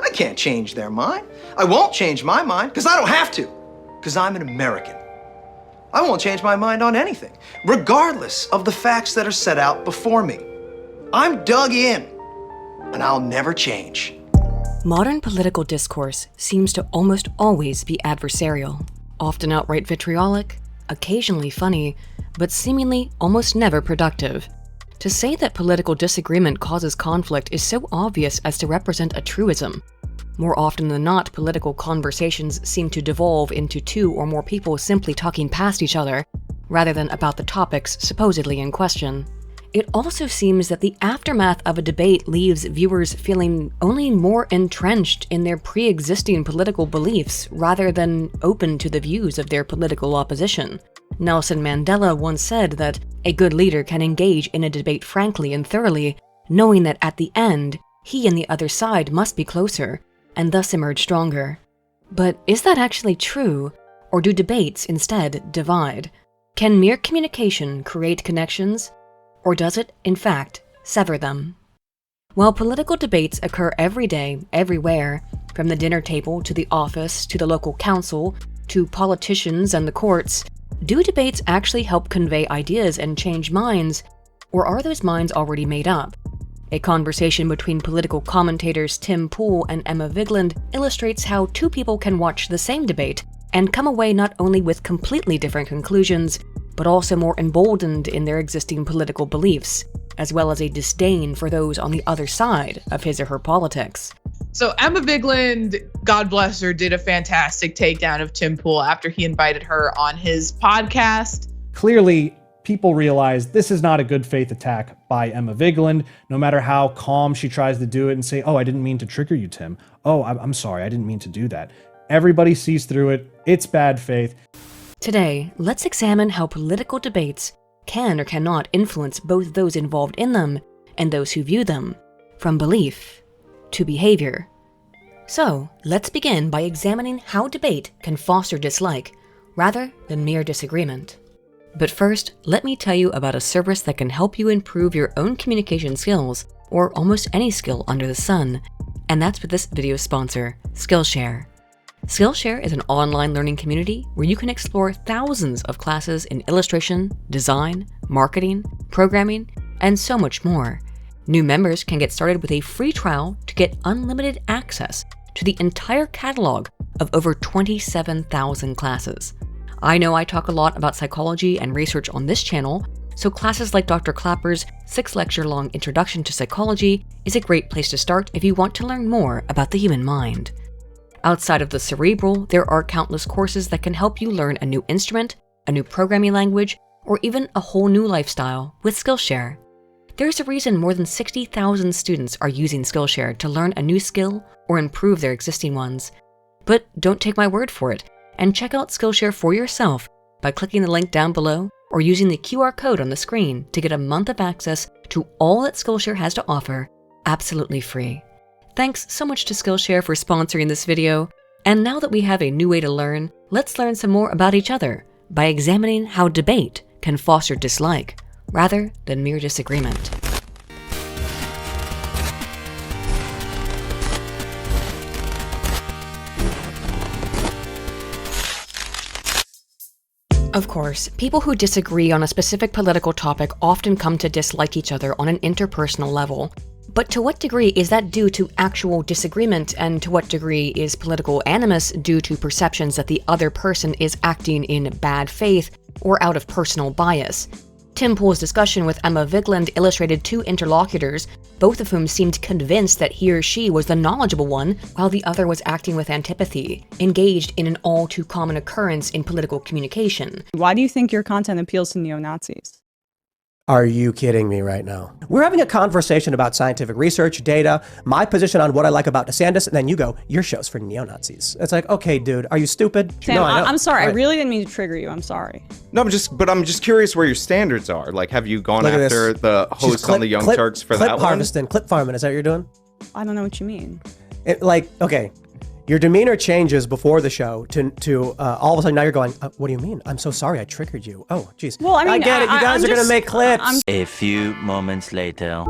I can't change their mind. I won't change my mind, because I don't have to, because I'm an American. I won't change my mind on anything, regardless of the facts that are set out before me. I'm dug in, and I'll never change. Modern political discourse seems to almost always be adversarial, often outright vitriolic, occasionally funny, but seemingly almost never productive. To say that political disagreement causes conflict is so obvious as to represent a truism. More often than not, political conversations seem to devolve into two or more people simply talking past each other, rather than about the topics supposedly in question. It also seems that the aftermath of a debate leaves viewers feeling only more entrenched in their pre-existing political beliefs rather than open to the views of their political opposition. Nelson Mandela once said that a good leader can engage in a debate frankly and thoroughly, knowing that at the end, he and the other side must be closer, and thus emerge stronger. But is that actually true, or do debates instead divide? Can mere communication create connections? Or does it, in fact, sever them? While political debates occur every day, everywhere, from the dinner table to the office to the local council to politicians and the courts, do debates actually help convey ideas and change minds, or are those minds already made up? A conversation between political commentators Tim Pool and Emma Vigeland illustrates how two people can watch the same debate and come away not only with completely different conclusions, but also more emboldened in their existing political beliefs, as well as a disdain for those on the other side of his or her politics. So Emma Vigeland, God bless her, did a fantastic takedown of Tim Pool after he invited her on his podcast. Clearly, people realize this is not a good faith attack by Emma Vigeland, no matter how calm she tries to do it and say, oh, I didn't mean to trigger you, Tim. Oh, I'm sorry, I didn't mean to do that. Everybody sees through it. It's bad faith. Today, let's examine how political debates can or cannot influence both those involved in them and those who view them, from belief to behavior. So, let's begin by examining how debate can foster dislike rather than mere disagreement. But first, let me tell you about a service that can help you improve your own communication skills, or almost any skill under the sun, and that's with this video's sponsor, Skillshare. Skillshare is an online learning community where you can explore thousands of classes in illustration, design, marketing, programming, and so much more. New members can get started with a free trial to get unlimited access to the entire catalog of over 27,000 classes. I know I talk a lot about psychology and research on this channel, so classes like Dr. Clapper's 6-lecture-long Introduction to Psychology is a great place to start if you want to learn more about the human mind. Outside of the cerebral, there are countless courses that can help you learn a new instrument, a new programming language, or even a whole new lifestyle with Skillshare. There's a reason more than 60,000 students are using Skillshare to learn a new skill or improve their existing ones. But don't take my word for it, and check out Skillshare for yourself by clicking the link down below or using the QR code on the screen to get a month of access to all that Skillshare has to offer, absolutely free. Thanks so much to Skillshare for sponsoring this video, and now that we have a new way to learn, let's learn some more about each other by examining how debate can foster dislike rather than mere disagreement. Of course, people who disagree on a specific political topic often come to dislike each other on an interpersonal level. But to what degree is that due to actual disagreement, and to what degree is political animus due to perceptions that the other person is acting in bad faith or out of personal bias? Tim Pool's discussion with Emma Vigeland illustrated two interlocutors, both of whom seemed convinced that he or she was the knowledgeable one, while the other was acting with antipathy, engaged in an all too common occurrence in political communication. Why do you think your content appeals to neo-Nazis? Are you kidding me right now? We're having a conversation about scientific research, data, my position on what I like about DeSantis, and then you go, your show's for neo-Nazis. It's like, okay, dude, are you stupid? Sam, No, I'm sorry. Right. I really didn't mean to trigger you. I'm sorry. No, I'm just curious where your standards are. Like, have you gone Look at after this. the host on the Young Turks for that clip one? harvesting, clip farming, is that what you're doing? I don't know what you mean. Okay, your demeanor changes before the show to all of a sudden now you're going, what do you mean? I'm so sorry I triggered you. Oh, geez. Well, I mean, get it. You guys are going to make clips. A few moments later.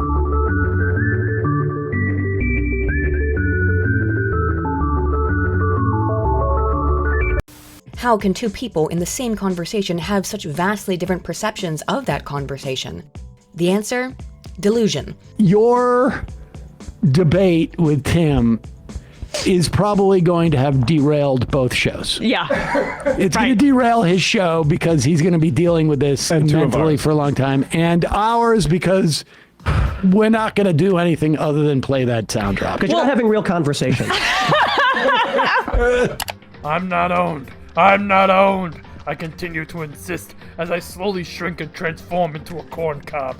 How can two people in the same conversation have such vastly different perceptions of that conversation? The answer? Delusion. Your debate with Tim is probably going to have derailed both shows. Yeah. It's going to derail his show because he's going to be dealing with this And two of mentally ours. for a long time, and ours because we're not going to do anything other than play that sound drop. Because you're not having real conversations. I'm not owned. I'm not owned. I continue to insist as I slowly shrink and transform into a corn cob.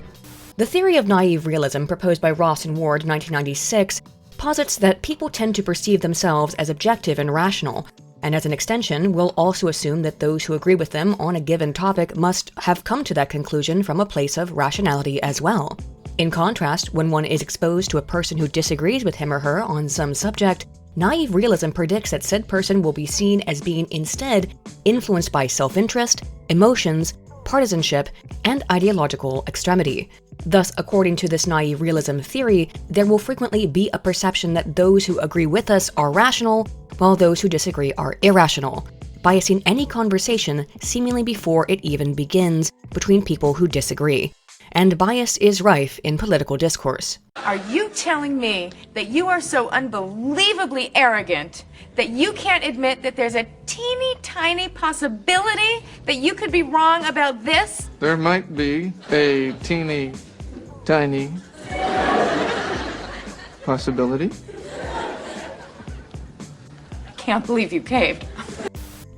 The theory of naive realism proposed by Ross and Ward in 1996 posits that people tend to perceive themselves as objective and rational, and as an extension will also assume that those who agree with them on a given topic must have come to that conclusion from a place of rationality as well. In contrast, when one is exposed to a person who disagrees with him or her on some subject, naive realism predicts that said person will be seen as being instead influenced by self-interest, emotions, partisanship, and ideological extremity. Thus, according to this naive realism theory, there will frequently be a perception that those who agree with us are rational, while those who disagree are irrational, biasing any conversation seemingly before it even begins between people who disagree. And bias is rife in political discourse. Are you telling me that you are so unbelievably arrogant that you can't admit that there's a teeny tiny possibility that you could be wrong about this? There might be a teeny tiny possibility. I can't believe you caved.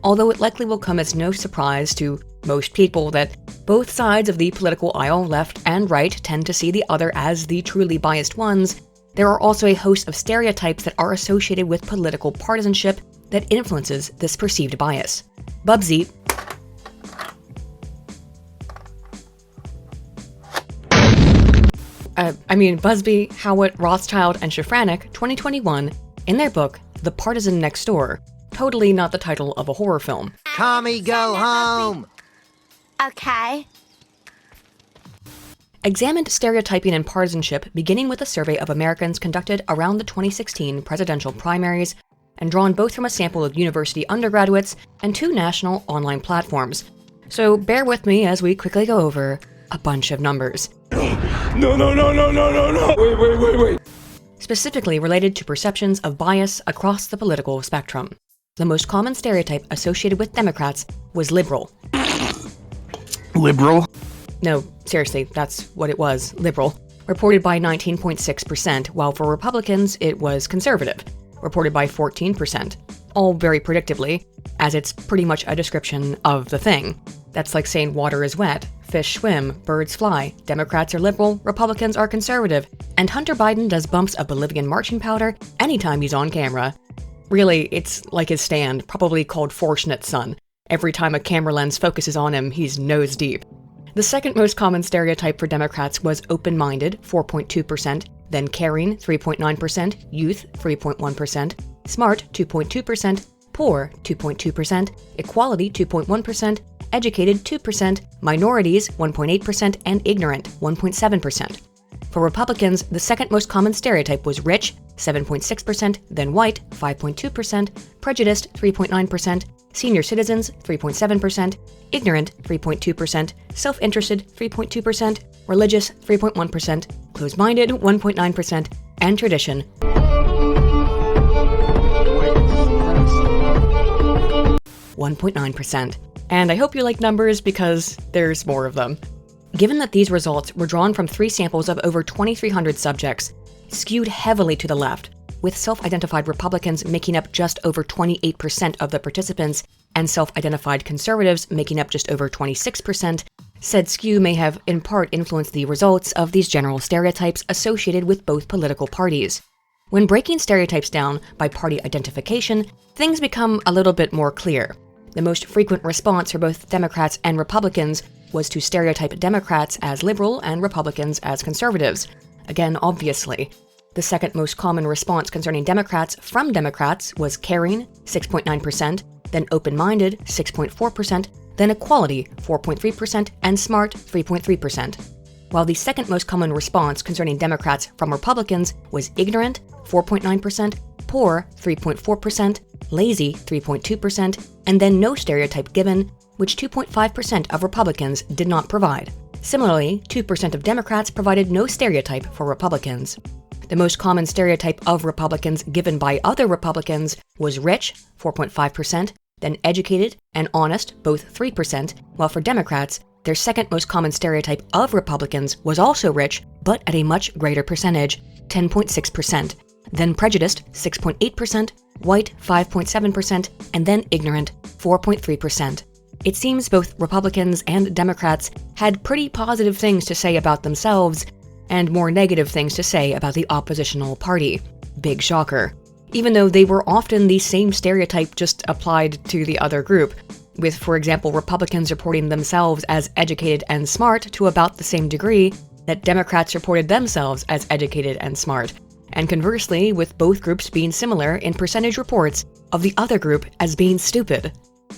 Although it likely will come as no surprise to most people that both sides of the political aisle, left and right, tend to see the other as the truly biased ones, there are also a host of stereotypes that are associated with political partisanship that influences this perceived bias. Bubsy. Busby, Howitt, Rothschild, and Shafranek, 2021, in their book, The Partisan Next Door, totally not the title of a horror film. Tommy, go home! Okay. Examined stereotyping and partisanship beginning with a survey of Americans conducted around the 2016 presidential primaries and drawn both from a sample of university undergraduates and 2 national online platforms. So bear with me as we quickly go over a bunch of numbers. No. Wait. Specifically related to perceptions of bias across the political spectrum. The most common stereotype associated with Democrats was liberal. Liberal? No, seriously, that's what it was, liberal. Reported by 19.6%, while for Republicans it was conservative, reported by 14%. All very predictably, as it's pretty much a description of the thing. That's like saying water is wet, fish swim, birds fly, Democrats are liberal, Republicans are conservative, and Hunter Biden does bumps of Bolivian marching powder anytime he's on camera. Really, it's like his stand, probably called Fortunate Son. Every time a camera lens focuses on him, he's nose deep. The second most common stereotype for Democrats was open-minded, 4.2%, then caring, 3.9%, youth, 3.1%, smart, 2.2%, poor, 2.2%, equality, 2.1%, educated, 2%, minorities, 1.8%, and ignorant, 1.7%. For Republicans, the second most common stereotype was rich, 7.6%, then white, 5.2%, prejudiced, 3.9%, senior citizens, 3.7%, ignorant, 3.2%, self-interested, 3.2%, religious, 3.1%, closed-minded, 1.9%, and tradition, 1.9%. And I hope you like numbers because there's more of them. Given that these results were drawn from 3 samples of over 2,300 subjects, skewed heavily to the left, with self-identified Republicans making up just over 28% of the participants and self-identified conservatives making up just over 26%, said skew may have in part influenced the results of these general stereotypes associated with both political parties. When breaking stereotypes down by party identification, things become a little bit more clear. The most frequent response for both Democrats and Republicans was to stereotype Democrats as liberal and Republicans as conservatives. Again, obviously. The second most common response concerning Democrats from Democrats was caring, 6.9%, then open-minded, 6.4%, then equality, 4.3%, and smart, 3.3%. While the second most common response concerning Democrats from Republicans was ignorant, 4.9%, poor, 3.4%, lazy, 3.2%, and then no stereotype given, which 2.5% of Republicans did not provide. Similarly, 2% of Democrats provided no stereotype for Republicans. The most common stereotype of Republicans given by other Republicans was rich, 4.5%, then educated and honest, both 3%, while for Democrats, their second most common stereotype of Republicans was also rich, but at a much greater percentage, 10.6%, then prejudiced, 6.8%, white, 5.7%, and then ignorant, 4.3%. It seems both Republicans and Democrats had pretty positive things to say about themselves, and more negative things to say about the oppositional party. Big shocker. Even though they were often the same stereotype just applied to the other group, with, for example, Republicans reporting themselves as educated and smart to about the same degree that Democrats reported themselves as educated and smart, and conversely, with both groups being similar in percentage reports of the other group as being stupid.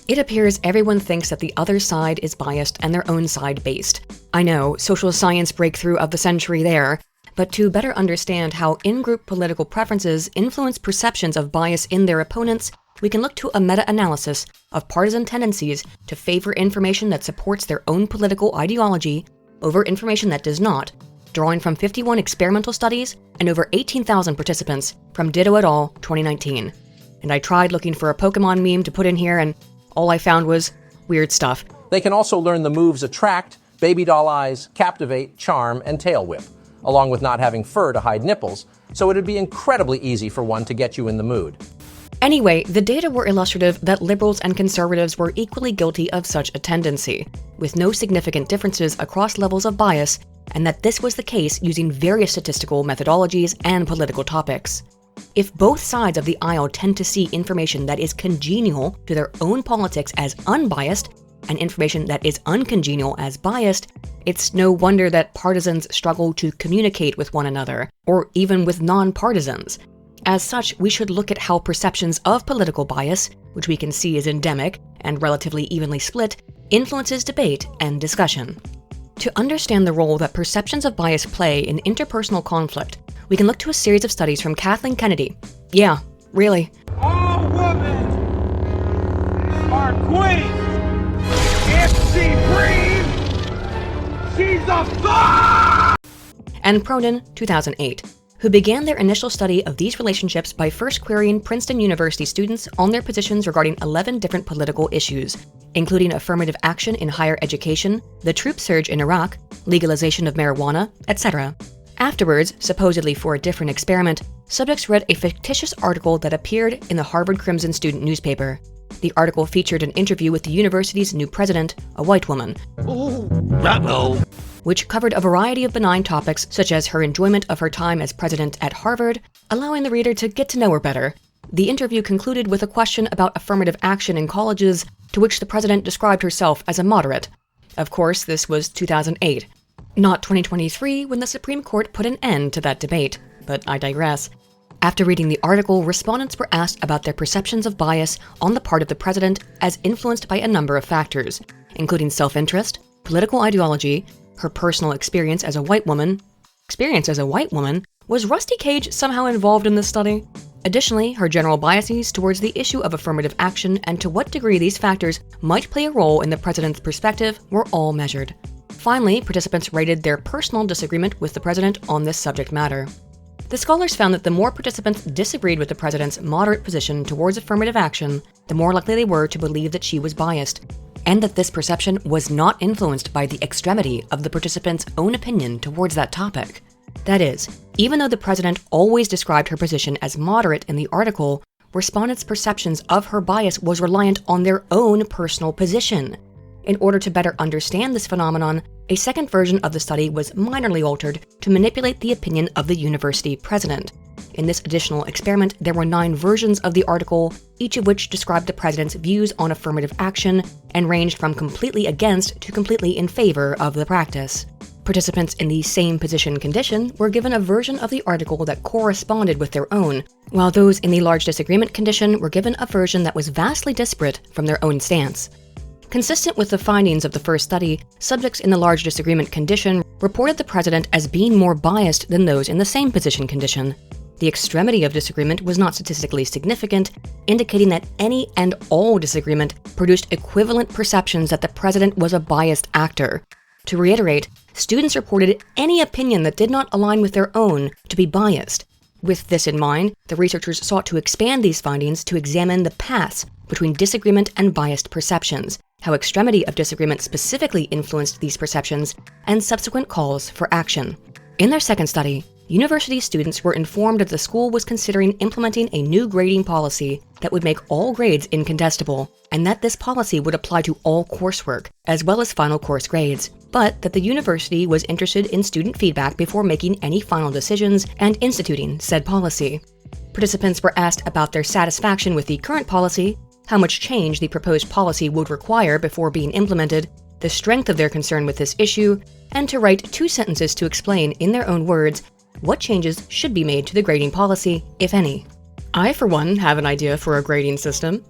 It appears everyone thinks that the other side is biased and their own side based. I know, social science breakthrough of the century there, but to better understand how in-group political preferences influence perceptions of bias in their opponents, we can look to a meta-analysis of partisan tendencies to favor information that supports their own political ideology over information that does not, drawing from 51 experimental studies and over 18,000 participants from Ditto et al. 2019. And I tried looking for a Pokemon meme to put in here, and all I found was weird stuff. They can also learn the moves Attract, Baby Doll Eyes, Captivate, Charm, and Tail Whip, along with not having fur to hide nipples, so it'd be incredibly easy for one to get you in the mood. Anyway, the data were illustrative that liberals and conservatives were equally guilty of such a tendency, with no significant differences across levels of bias, and that this was the case using various statistical methodologies and political topics. If both sides of the aisle tend to see information that is congenial to their own politics as unbiased, and information that is uncongenial as biased, it's no wonder that partisans struggle to communicate with one another, or even with non-partisans. As such, we should look at how perceptions of political bias, which we can see is endemic and relatively evenly split, influences debate and discussion. To understand the role that perceptions of bias play in interpersonal conflict, we can look to a series of studies from Kathleen Kennedy. Yeah, really. All women are queens. If she breathes, she's a thought! And Pronin, 2008, who began their initial study of these relationships by first querying Princeton University students on their positions regarding 11 different political issues, including affirmative action in higher education, the troop surge in Iraq, legalization of marijuana, etc. Afterwards, supposedly for a different experiment, subjects read a fictitious article that appeared in the Harvard Crimson student newspaper. The article featured an interview with the university's new president, a white woman, which covered a variety of benign topics such as her enjoyment of her time as president at Harvard, allowing the reader to get to know her better. The interview concluded with a question about affirmative action in colleges, to which the president described herself as a moderate. Of course, this was 2008. Not 2023, when the Supreme Court put an end to that debate, but I digress. After reading the article, respondents were asked about their perceptions of bias on the part of the president as influenced by a number of factors, including self-interest, political ideology, her personal experience as a white woman. Was Rusty Cage somehow involved in this study? Additionally, her general biases towards the issue of affirmative action and to what degree these factors might play a role in the president's perspective were all measured. Finally, participants rated their personal disagreement with the president on this subject matter. The scholars found that the more participants disagreed with the president's moderate position towards affirmative action, the more likely they were to believe that she was biased, and that this perception was not influenced by the extremity of the participant's own opinion towards that topic. That is, even though the president always described her position as moderate in the article, respondents' perceptions of her bias was reliant on their own personal position. In order to better understand this phenomenon, a second version of the study was minorly altered to manipulate the opinion of the university president. In this additional experiment, there were 9 versions of the article, each of which described the president's views on affirmative action and ranged from completely against to completely in favor of the practice. Participants in the same position condition were given a version of the article that corresponded with their own, while those in the large disagreement condition were given a version that was vastly disparate from their own stance. Consistent with the findings of the first study, subjects in the large disagreement condition reported the president as being more biased than those in the same position condition. The extremity of disagreement was not statistically significant, indicating that any and all disagreement produced equivalent perceptions that the president was a biased actor. To reiterate, students reported any opinion that did not align with their own to be biased. With this in mind, the researchers sought to expand these findings to examine the paths between disagreement and biased perceptions, how extremity of disagreement specifically influenced these perceptions, and subsequent calls for action. In their second study, university students were informed that the school was considering implementing a new grading policy that would make all grades incontestable, and that this policy would apply to all coursework, as well as final course grades, but that the university was interested in student feedback before making any final decisions and instituting said policy. Participants were asked about their satisfaction with the current policy, how much change the proposed policy would require before being implemented, the strength of their concern with this issue, and to write 2 sentences to explain in their own words what changes should be made to the grading policy, if any. I, for one, have an idea for a grading system.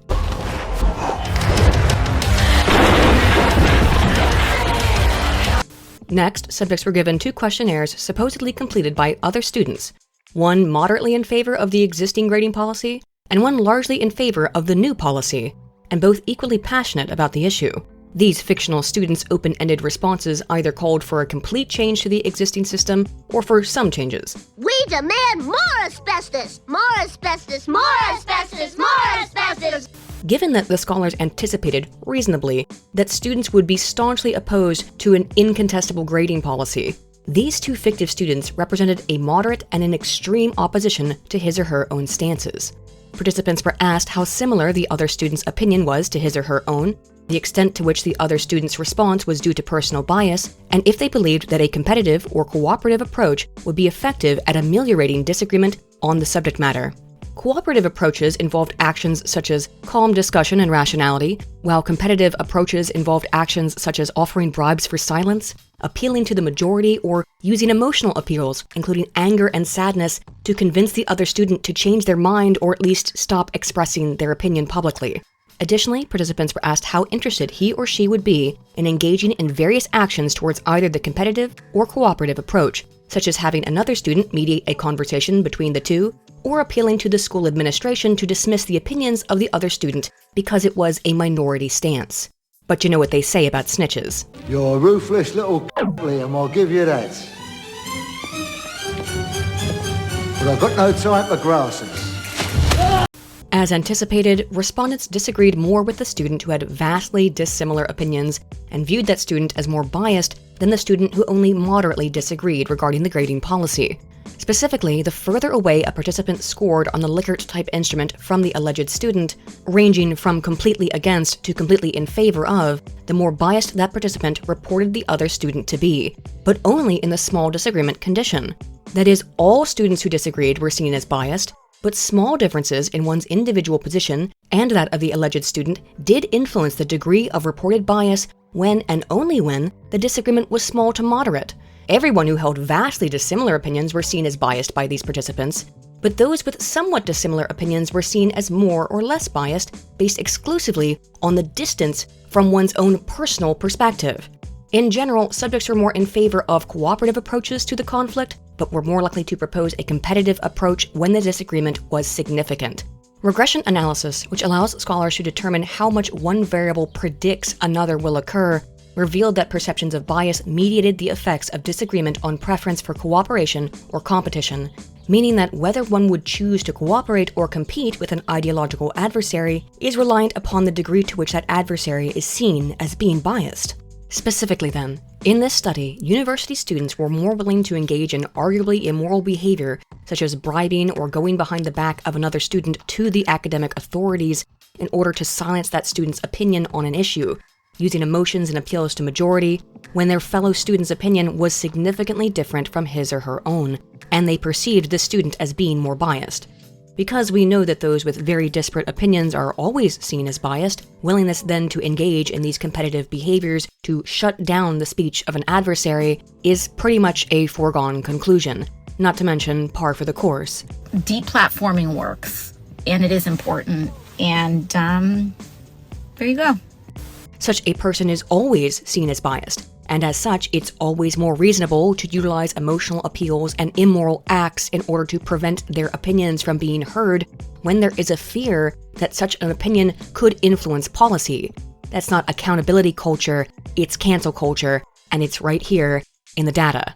Next, subjects were given 2 questionnaires supposedly completed by other students, one moderately in favor of the existing grading policy, and one largely in favor of the new policy, and both equally passionate about the issue. These fictional students' open-ended responses either called for a complete change to the existing system or for some changes. We demand more asbestos! More asbestos! More asbestos! More asbestos! Given that the scholars anticipated, reasonably, that students would be staunchly opposed to an incontestable grading policy, these 2 fictive students represented a moderate and an extreme opposition to his or her own stances. Participants were asked how similar the other student's opinion was to his or her own, the extent to which the other student's response was due to personal bias, and if they believed that a competitive or cooperative approach would be effective at ameliorating disagreement on the subject matter. Cooperative approaches involved actions such as calm discussion and rationality, while competitive approaches involved actions such as offering bribes for silence, appealing to the majority, or using emotional appeals, including anger and sadness, to convince the other student to change their mind or at least stop expressing their opinion publicly. Additionally, participants were asked how interested he or she would be in engaging in various actions towards either the competitive or cooperative approach, such as having another student mediate a conversation between the two, or appealing to the school administration to dismiss the opinions of the other student because it was a minority stance. But you know what they say about snitches. You're a ruthless little Liam, I'll give you that. But I've got no time for grasses. As anticipated, respondents disagreed more with the student who had vastly dissimilar opinions and viewed that student as more biased than the student who only moderately disagreed regarding the grading policy. Specifically, the further away a participant scored on the Likert-type instrument from the alleged student, ranging from completely against to completely in favor of, the more biased that participant reported the other student to be, but only in the small disagreement condition. That is, all students who disagreed were seen as biased, but small differences in one's individual position and that of the alleged student did influence the degree of reported bias when and only when the disagreement was small to moderate. Everyone who held vastly dissimilar opinions were seen as biased by these participants, but those with somewhat dissimilar opinions were seen as more or less biased based exclusively on the distance from one's own personal perspective. In general, subjects were more in favor of cooperative approaches to the conflict, but were more likely to propose a competitive approach when the disagreement was significant. Regression analysis, which allows scholars to determine how much one variable predicts another will occur, revealed that perceptions of bias mediated the effects of disagreement on preference for cooperation or competition, meaning that whether one would choose to cooperate or compete with an ideological adversary is reliant upon the degree to which that adversary is seen as being biased. Specifically then, in this study, university students were more willing to engage in arguably immoral behavior, such as bribing or going behind the back of another student to the academic authorities in order to silence that student's opinion on an issue, using emotions and appeals to majority, when their fellow student's opinion was significantly different from his or her own, and they perceived the student as being more biased. Because we know that those with very disparate opinions are always seen as biased, willingness then to engage in these competitive behaviors to shut down the speech of an adversary is pretty much a foregone conclusion, not to mention par for the course. Deplatforming works, and it is important, and there you go. Such a person is always seen as biased, and as such, it's always more reasonable to utilize emotional appeals and immoral acts in order to prevent their opinions from being heard when there is a fear that such an opinion could influence policy. That's not accountability culture, it's cancel culture, and it's right here in the data.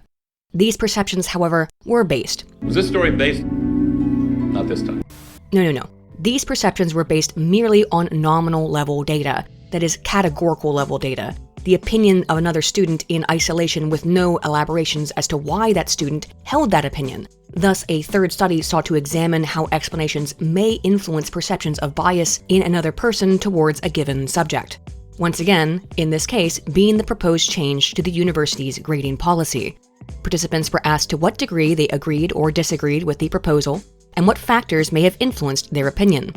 These perceptions, however, were based. Was this story based? Not this time. No. These perceptions were based merely on nominal level data, that is, categorical level data, the opinion of another student in isolation with no elaborations as to why that student held that opinion. Thus, a third study sought to examine how explanations may influence perceptions of bias in another person towards a given subject. Once again, in this case, being the proposed change to the university's grading policy. Participants were asked to what degree they agreed or disagreed with the proposal, and what factors may have influenced their opinion.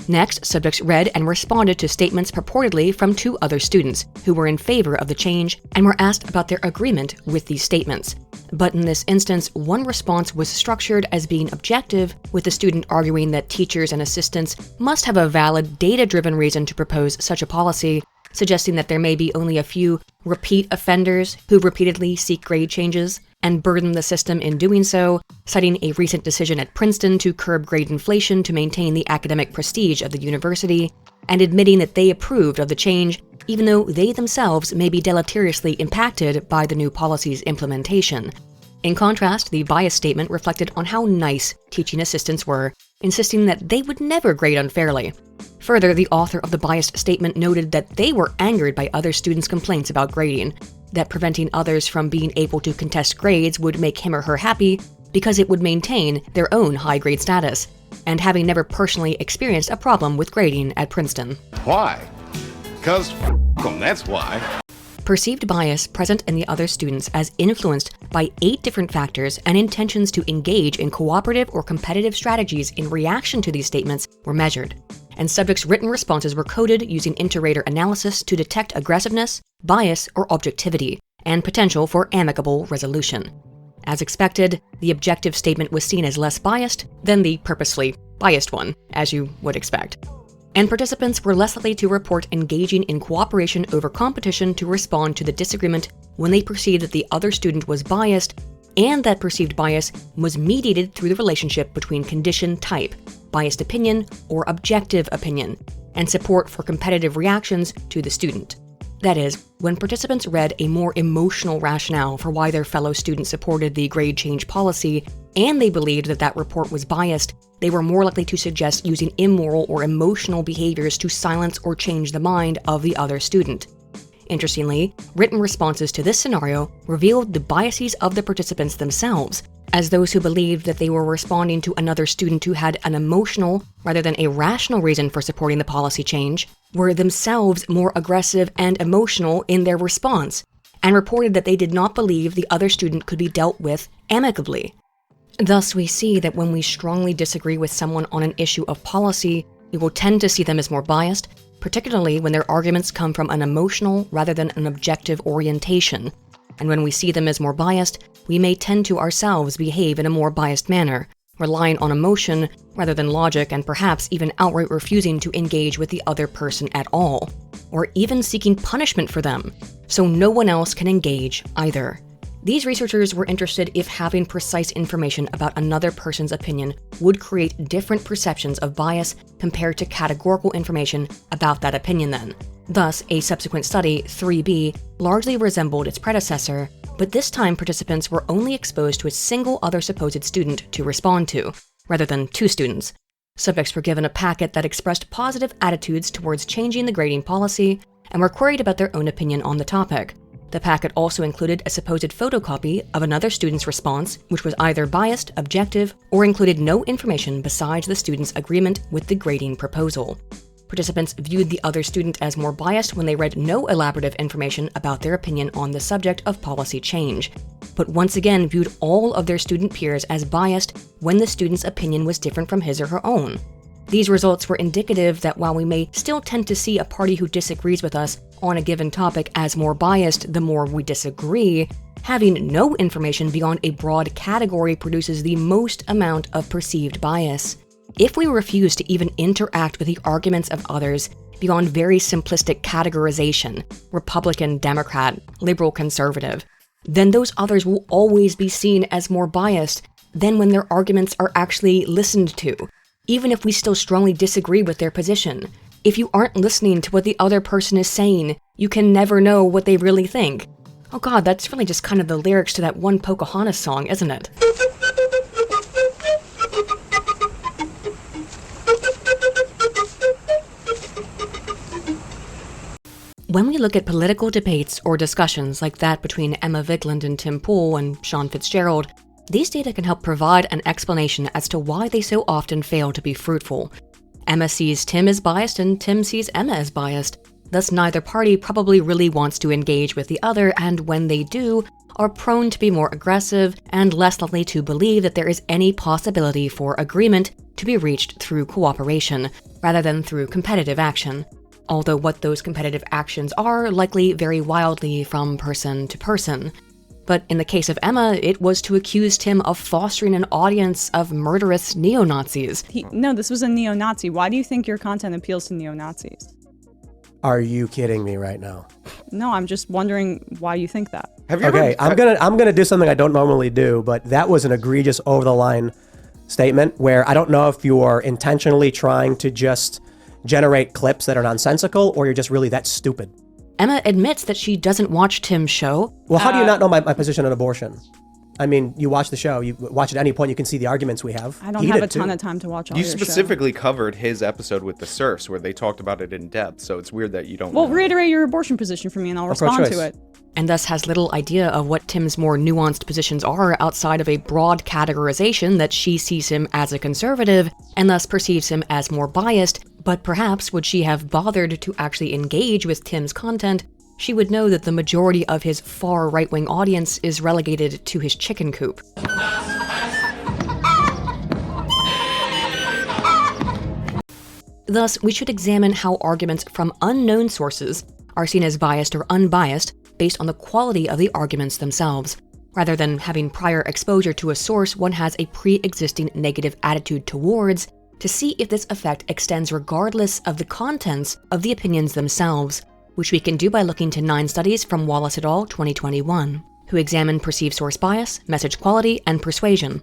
Next, subjects read and responded to statements purportedly from 2 other students who were in favor of the change and were asked about their agreement with these statements. But in this instance, one response was structured as being objective, with the student arguing that teachers and assistants must have a valid, data-driven reason to propose such a policy, suggesting that there may be only a few repeat offenders who repeatedly seek grade changes and burden the system in doing so, citing a recent decision at Princeton to curb grade inflation to maintain the academic prestige of the university, and admitting that they approved of the change, even though they themselves may be deleteriously impacted by the new policy's implementation. In contrast, the bias statement reflected on how nice teaching assistants were, insisting that they would never grade unfairly. Further, the author of the biased statement noted that they were angered by other students' complaints about grading, that preventing others from being able to contest grades would make him or her happy because it would maintain their own high grade status, and having never personally experienced a problem with grading at Princeton. Why? Because that's why. Perceived bias present in the other students as influenced by 8 different factors and intentions to engage in cooperative or competitive strategies in reaction to these statements were measured, and subjects' written responses were coded using inter-rater analysis to detect aggressiveness, bias, or objectivity, and potential for amicable resolution. As expected, the objective statement was seen as less biased than the purposefully biased one, as you would expect. And participants were less likely to report engaging in cooperation over competition to respond to the disagreement when they perceived that the other student was biased, and that perceived bias was mediated through the relationship between condition type, biased opinion, or objective opinion, and support for competitive reactions to the student. That is, when participants read a more emotional rationale for why their fellow students supported the grade change policy, and they believed that that report was biased, they were more likely to suggest using immoral or emotional behaviors to silence or change the mind of the other student. Interestingly, written responses to this scenario revealed the biases of the participants themselves, as those who believed that they were responding to another student who had an emotional rather than a rational reason for supporting the policy change were themselves more aggressive and emotional in their response, and reported that they did not believe the other student could be dealt with amicably. Thus, we see that when we strongly disagree with someone on an issue of policy, we will tend to see them as more biased, particularly when their arguments come from an emotional rather than an objective orientation. And when we see them as more biased, we may tend to ourselves behave in a more biased manner, relying on emotion rather than logic, and perhaps even outright refusing to engage with the other person at all, or even seeking punishment for them, so no one else can engage either. These researchers were interested if having precise information about another person's opinion would create different perceptions of bias compared to categorical information about that opinion then. Thus, a subsequent study, 3B, largely resembled its predecessor, but this time participants were only exposed to a single other supposed student to respond to, rather than 2 students. Subjects were given a packet that expressed positive attitudes towards changing the grading policy and were queried about their own opinion on the topic. The packet also included a supposed photocopy of another student's response, which was either biased, objective, or included no information besides the student's agreement with the grading proposal. Participants viewed the other student as more biased when they read no elaborative information about their opinion on the subject of policy change, but once again viewed all of their student peers as biased when the student's opinion was different from his or her own. These results were indicative that while we may still tend to see a party who disagrees with us on a given topic as more biased the more we disagree, having no information beyond a broad category produces the most amount of perceived bias. If we refuse to even interact with the arguments of others beyond very simplistic categorization, Republican, Democrat, liberal, conservative, then those others will always be seen as more biased than when their arguments are actually listened to, even if we still strongly disagree with their position. If you aren't listening to what the other person is saying, you can never know what they really think. Oh god, that's really just kind of the lyrics to that one Pocahontas song, isn't it? When we look at political debates or discussions like that between Emma Vigeland and Tim Pool and Sean Fitzgerald, these data can help provide an explanation as to why they so often fail to be fruitful. Emma sees Tim as biased and Tim sees Emma as biased. Thus, neither party probably really wants to engage with the other, and when they do, are prone to be more aggressive and less likely to believe that there is any possibility for agreement to be reached through cooperation, rather than through competitive action. Although what those competitive actions are likely vary wildly from person to person. But in the case of Emma, it was to accuse Tim of fostering an audience of murderous neo-Nazis. No, this was a neo-Nazi. Why do you think your content appeals to neo-Nazis? Are you kidding me right now? No, I'm just wondering why you think that. Okay, I'm gonna do something I don't normally do, but that was an egregious over-the-line statement where I don't know if you are intentionally trying to just generate clips that are nonsensical, or you're just really that stupid. Emma admits that she doesn't watch Tim's show. Well, how do you not know my position on abortion? I mean, you watch the show, you watch at any point, you can see the arguments we have. I don't have a ton of time to watch all You your specifically covered his episode with the serfs where they talked about it in depth, so it's weird that you don't Well, know. reiterate your abortion position for me and I'll respond to it. And thus has little idea of what Tim's more nuanced positions are outside of a broad categorization that she sees him as a conservative and thus perceives him as more biased. But perhaps would she have bothered to actually engage with Tim's content, she would know that the majority of his far right-wing audience is relegated to his chicken coop. Thus, we should examine how arguments from unknown sources are seen as biased or unbiased based on the quality of the arguments themselves. Rather than having prior exposure to a source one has a pre-existing negative attitude towards, to see if this effect extends regardless of the contents of the opinions themselves, which we can do by looking to 9 studies from Wallace et al. 2021, who examined perceived source bias, message quality, and persuasion.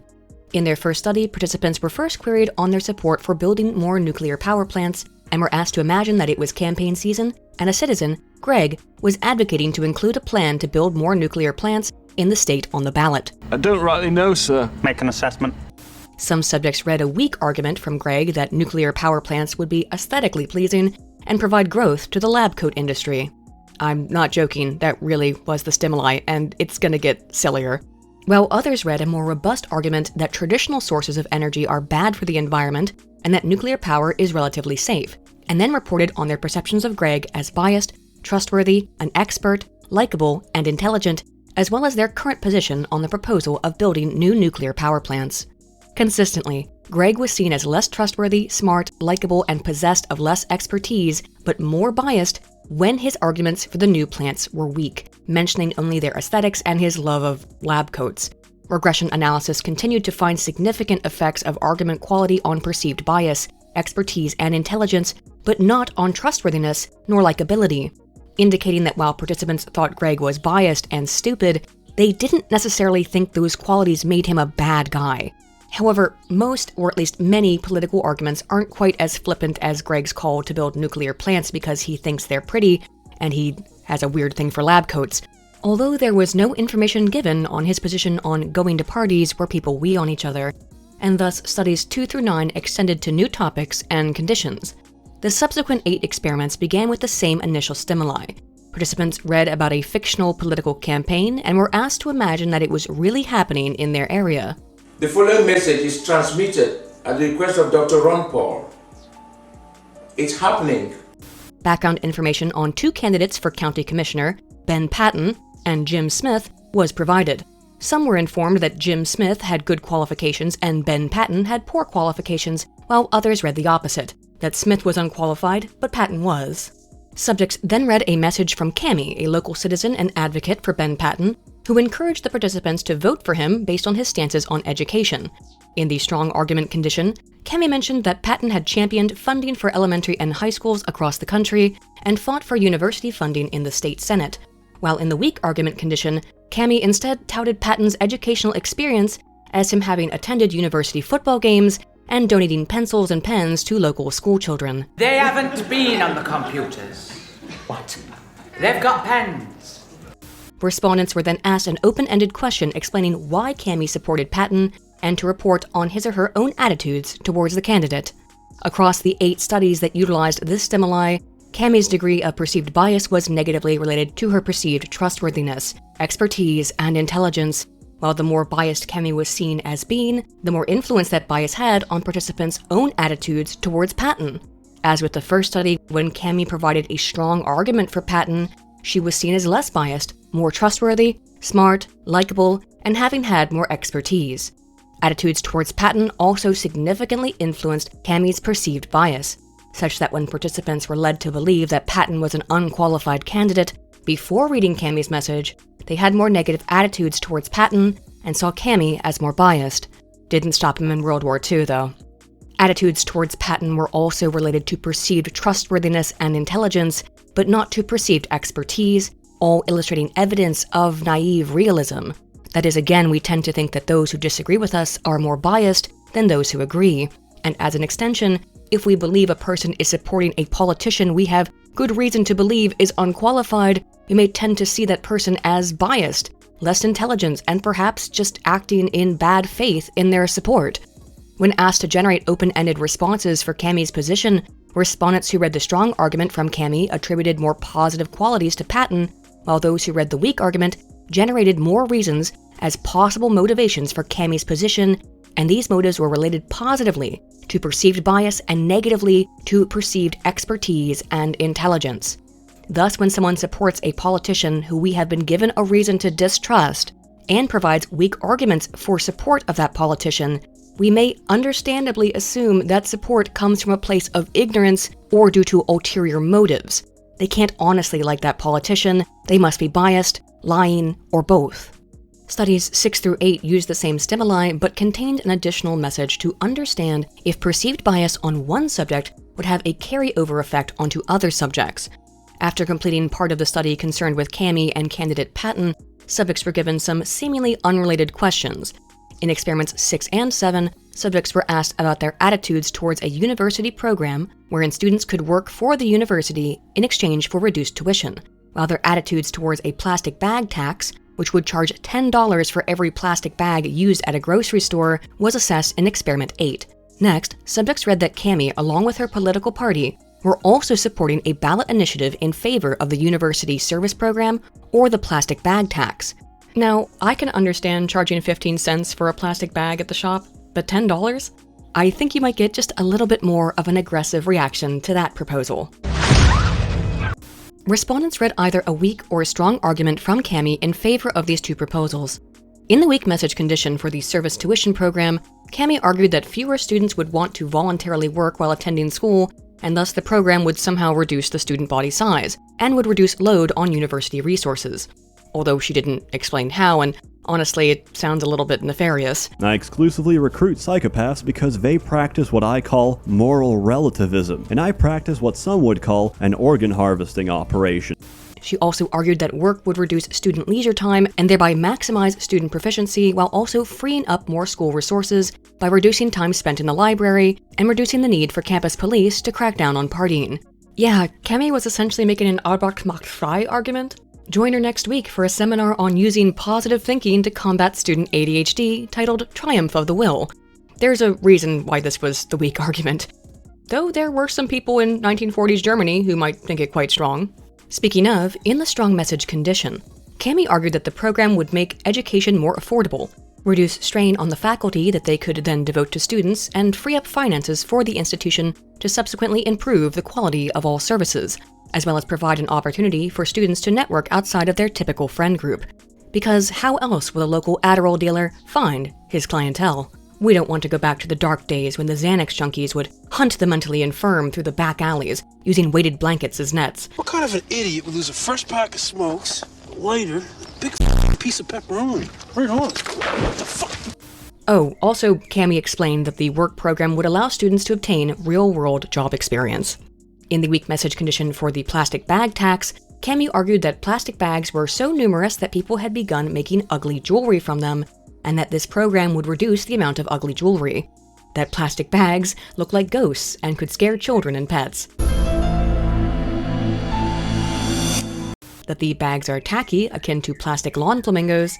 In their first study, participants were first queried on their support for building more nuclear power plants and were asked to imagine that it was campaign season and a citizen, Greg, was advocating to include a plan to build more nuclear plants in the state on the ballot. I don't rightly know, sir. Make an assessment. Some subjects read a weak argument from Greg that nuclear power plants would be aesthetically pleasing and provide growth to the lab coat industry. I'm not joking, that really was the stimuli, and it's gonna get sillier. While others read a more robust argument that traditional sources of energy are bad for the environment and that nuclear power is relatively safe, and then reported on their perceptions of Greg as biased, trustworthy, an expert, likable, and intelligent, as well as their current position on the proposal of building new nuclear power plants. Consistently, Greg was seen as less trustworthy, smart, likable, and possessed of less expertise, but more biased when his arguments for the new plants were weak, mentioning only their aesthetics and his love of lab coats. Regression analysis continued to find significant effects of argument quality on perceived bias, expertise, and intelligence, but not on trustworthiness nor likability, indicating that while participants thought Greg was biased and stupid, they didn't necessarily think those qualities made him a bad guy. However, most, or at least many, political arguments aren't quite as flippant as Greg's call to build nuclear plants because he thinks they're pretty, and he has a weird thing for lab coats. Although there was no information given on his position on going to parties where people wee on each other, and thus studies 2 through 9 extended to new topics and conditions. The subsequent 8 experiments began with the same initial stimuli. Participants read about a fictional political campaign and were asked to imagine that it was really happening in their area. The following message is transmitted at the request of Dr. Ron Paul. It's happening. Background information on 2 candidates for county commissioner, Ben Patton and Jim Smith, was provided. Some were informed that Jim Smith had good qualifications and Ben Patton had poor qualifications, while others read the opposite, that Smith was unqualified, but Patton was. Subjects then read a message from Cammie, a local citizen and advocate for Ben Patton, who encouraged the participants to vote for him based on his stances on education. In the strong argument condition, Cami mentioned that Patton had championed funding for elementary and high schools across the country and fought for university funding in the state senate, while in the weak argument condition, Cami instead touted Patton's educational experience as him having attended university football games and donating pencils and pens to local school children. They haven't been on the computers. What? They've got pens. Respondents were then asked an open-ended question explaining why Cami supported Patton and to report on his or her own attitudes towards the candidate. Across the 8 studies that utilized this stimuli, Cami's degree of perceived bias was negatively related to her perceived trustworthiness, expertise, and intelligence, while the more biased Cami was seen as being, the more influence that bias had on participants' own attitudes towards Patton. As with the first study, when Cami provided a strong argument for Patton, she was seen as less biased, more trustworthy, smart, likable, and having had more expertise. Attitudes towards Patton also significantly influenced Cami's perceived bias, such that when participants were led to believe that Patton was an unqualified candidate before reading Cami's message, they had more negative attitudes towards Patton and saw Cami as more biased. Didn't stop him in World War II, though. Attitudes towards Patton were also related to perceived trustworthiness and intelligence, but not to perceived expertise, all illustrating evidence of naive realism. That is, again, we tend to think that those who disagree with us are more biased than those who agree. And as an extension, if we believe a person is supporting a politician we have good reason to believe is unqualified, we may tend to see that person as biased, less intelligent, and perhaps just acting in bad faith in their support. When asked to generate open-ended responses for Cami's position, respondents who read the strong argument from Cami attributed more positive qualities to Patton, while those who read the weak argument generated more reasons as possible motivations for Cami's position, and these motives were related positively to perceived bias and negatively to perceived expertise and intelligence. Thus, when someone supports a politician who we have been given a reason to distrust and provides weak arguments for support of that politician, we may understandably assume that support comes from a place of ignorance or due to ulterior motives. They can't honestly like that politician, they must be biased, lying, or both. Studies 6 through 8 used the same stimuli but contained an additional message to understand if perceived bias on one subject would have a carryover effect onto other subjects. After completing part of the study concerned with Cami and candidate Patton, subjects were given some seemingly unrelated questions. In experiments 6 and 7, subjects were asked about their attitudes towards a university program wherein students could work for the university in exchange for reduced tuition, while their attitudes towards a plastic bag tax, which would charge $10 for every plastic bag used at a grocery store, was assessed in Experiment 8. Next, subjects read that Cami, along with her political party, were also supporting a ballot initiative in favor of the university service program or the plastic bag tax. Now, I can understand charging 15 cents for a plastic bag at the shop, but $10? I think you might get just a little bit more of an aggressive reaction to that proposal. Respondents read either a weak or a strong argument from Cami in favor of these two proposals. In the weak message condition for the service tuition program, Cami argued that fewer students would want to voluntarily work while attending school, and thus the program would somehow reduce the student body size, and would reduce load on university resources. Although she didn't explain how, and honestly, it sounds a little bit nefarious. I exclusively recruit psychopaths because they practice what I call moral relativism, and I practice what some would call an organ harvesting operation. She also argued that work would reduce student leisure time and thereby maximize student proficiency while also freeing up more school resources by reducing time spent in the library and reducing the need for campus police to crack down on partying. Yeah, Cami was essentially making an Arbeit macht frei argument. Join her next week for a seminar on using positive thinking to combat student ADHD titled Triumph of the Will. There's a reason why this was the weak argument, though there were some people in 1940s Germany who might think it quite strong. Speaking of, in the strong message condition, Cami argued that the program would make education more affordable, reduce strain on the faculty that they could then devote to students, and free up finances for the institution to subsequently improve the quality of all services, as well as provide an opportunity for students to network outside of their typical friend group. Because how else will a local Adderall dealer find his clientele? We don't want to go back to the dark days when the Xanax junkies would hunt the mentally infirm through the back alleys, using weighted blankets as nets. What kind of an idiot would lose a fresh pack of smokes, a lighter, a big piece of pepperoni? Right on. What the fuck? Oh, also, Cami explained that the work program would allow students to obtain real-world job experience. In the weak message condition for the plastic bag tax, Cami argued that plastic bags were so numerous that people had begun making ugly jewelry from them, and that this program would reduce the amount of ugly jewelry. That plastic bags look like ghosts and could scare children and pets. That the bags are tacky, akin to plastic lawn flamingos.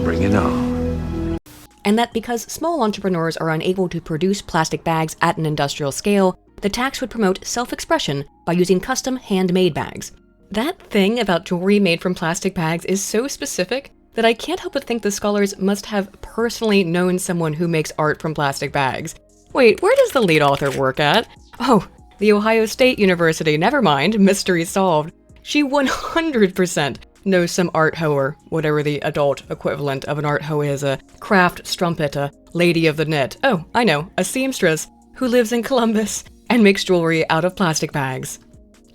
Bring it on. And that because small entrepreneurs are unable to produce plastic bags at an industrial scale, the tax would promote self-expression by using custom handmade bags. That thing about jewelry made from plastic bags is so specific that I can't help but think the scholars must have personally known someone who makes art from plastic bags. Wait, where does the lead author work at? Oh, the Ohio State University, never mind, mystery solved. She 100% knows some art hoer, whatever the adult equivalent of an art hoe is, a craft strumpet, a lady of the knit. Oh, I know, a seamstress who lives in Columbus and makes jewelry out of plastic bags.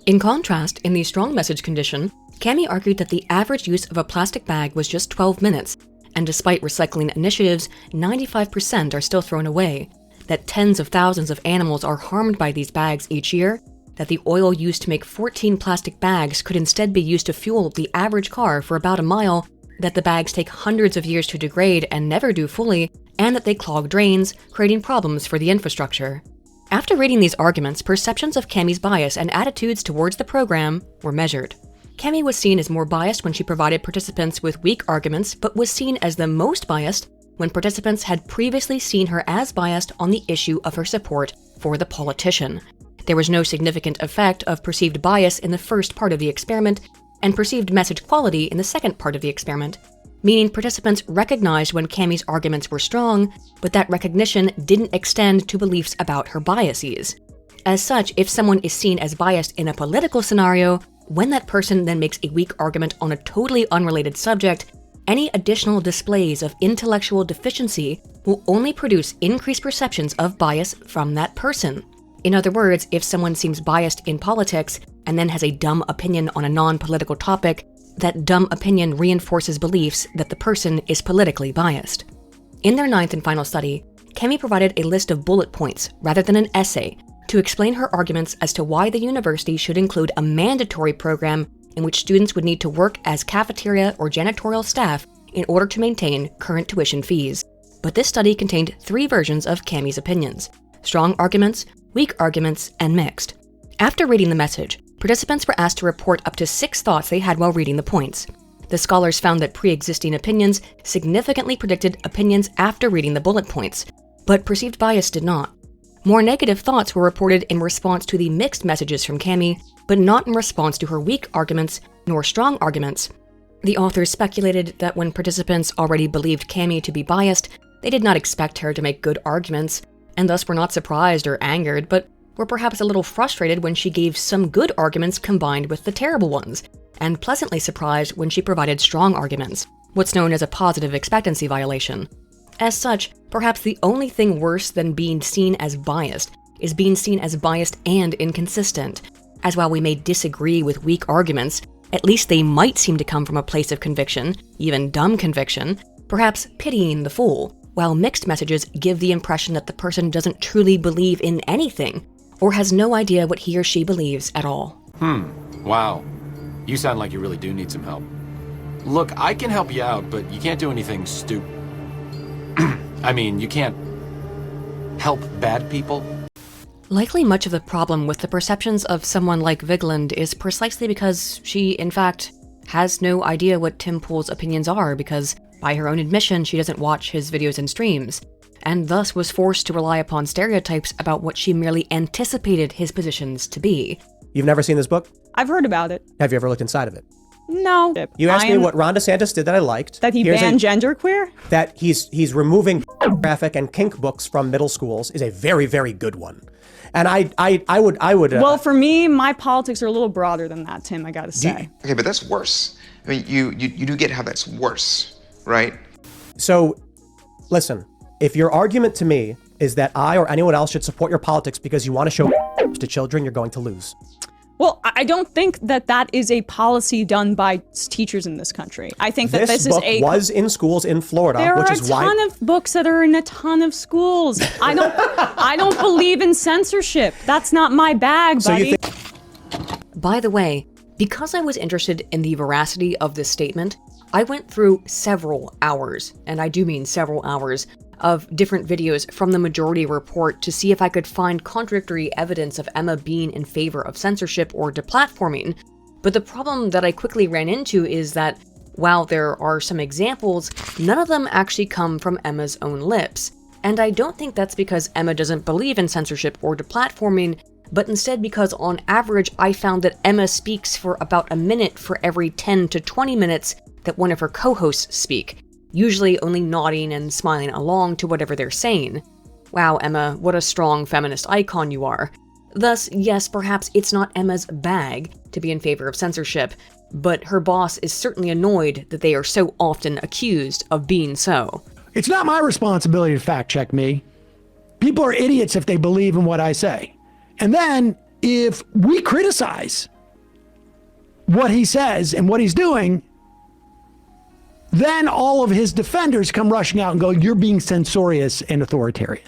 In contrast, in the strong message condition, Cami argued that the average use of a plastic bag was just 12 minutes, and despite recycling initiatives, 95% are still thrown away, that tens of thousands of animals are harmed by these bags each year, that the oil used to make 14 plastic bags could instead be used to fuel the average car for about a mile, that the bags take hundreds of years to degrade and never do fully, and that they clog drains, creating problems for the infrastructure. After reading these arguments, perceptions of Cami's bias and attitudes towards the program were measured. Cami was seen as more biased when she provided participants with weak arguments, but was seen as the most biased when participants had previously seen her as biased on the issue of her support for the politician. There was no significant effect of perceived bias in the first part of the experiment, and perceived message quality in the second part of the experiment, meaning participants recognized when Cami's arguments were strong, but that recognition didn't extend to beliefs about her biases. As such, if someone is seen as biased in a political scenario, when that person then makes a weak argument on a totally unrelated subject, any additional displays of intellectual deficiency will only produce increased perceptions of bias from that person. In other words, if someone seems biased in politics and then has a dumb opinion on a non-political topic, that dumb opinion reinforces beliefs that the person is politically biased. In their 9th and final study, Cami provided a list of bullet points rather than an essay to explain her arguments as to why the university should include a mandatory program in which students would need to work as cafeteria or janitorial staff in order to maintain current tuition fees. But this study contained 3 versions of Cami's opinions: strong arguments, weak arguments, and mixed. After reading the message, participants were asked to report up to 6 thoughts they had while reading the points. The scholars found that pre-existing opinions significantly predicted opinions after reading the bullet points, but perceived bias did not. More negative thoughts were reported in response to the mixed messages from Cami, but not in response to her weak arguments nor strong arguments. The authors speculated that when participants already believed Cami to be biased, they did not expect her to make good arguments, and thus were not surprised or angered, but were perhaps a little frustrated when she gave some good arguments combined with the terrible ones, and pleasantly surprised when she provided strong arguments, what's known as a positive expectancy violation. As such, perhaps the only thing worse than being seen as biased is being seen as biased and inconsistent, as while we may disagree with weak arguments, at least they might seem to come from a place of conviction, even dumb conviction, perhaps pitying the fool, while mixed messages give the impression that the person doesn't truly believe in anything, or has no idea what he or she believes at all. Wow. You sound like you really do need some help. Look, I can help you out, but you can't do anything stupid. I mean, you can't help bad people. Likely much of the problem with the perceptions of someone like Vigeland is precisely because she, in fact, has no idea what Tim Pool's opinions are because, by her own admission, she doesn't watch his videos and streams, and thus was forced to rely upon stereotypes about what she merely anticipated his positions to be. You've never seen this book? I've heard about it. Have you ever looked inside of it? No. You asked me what Ron DeSantis did that I liked. That he banned genderqueer? That he's removing graphic and kink books from middle schools is a very, very good one. And I would. Well, for me, my politics are a little broader than that, Tim, I gotta say. Okay, but that's worse. I mean, you do get how that's worse, right? So, listen, if your argument to me is that I or anyone else should support your politics because you want to show to children, you're going to lose. Well, I don't think that that is a policy done by teachers in this country. I think that this book is was in schools in Florida, there which are is a ton of books that are in a ton of schools. I don't believe in censorship. That's not my bag, buddy. By the way, because I was interested in the veracity of this statement, I went through several hours, and I do mean several hours, of different videos from the Majority Report to see if I could find contradictory evidence of Emma being in favor of censorship or deplatforming. But the problem that I quickly ran into is that, while there are some examples, none of them actually come from Emma's own lips. And I don't think that's because Emma doesn't believe in censorship or deplatforming, but instead because on average I found that Emma speaks for about a minute for every 10 to 20 minutes that one of her co-hosts speak, usually only nodding and smiling along to whatever they're saying. Wow, Emma, what a strong feminist icon you are. Thus, yes, perhaps it's not Emma's bag to be in favor of censorship, but her boss is certainly annoyed that they are so often accused of being so. It's not my responsibility to fact check me. People are idiots if they believe in what I say. And then, if we criticize what he says and what he's doing, then all of his defenders come rushing out and go, you're being censorious and authoritarian.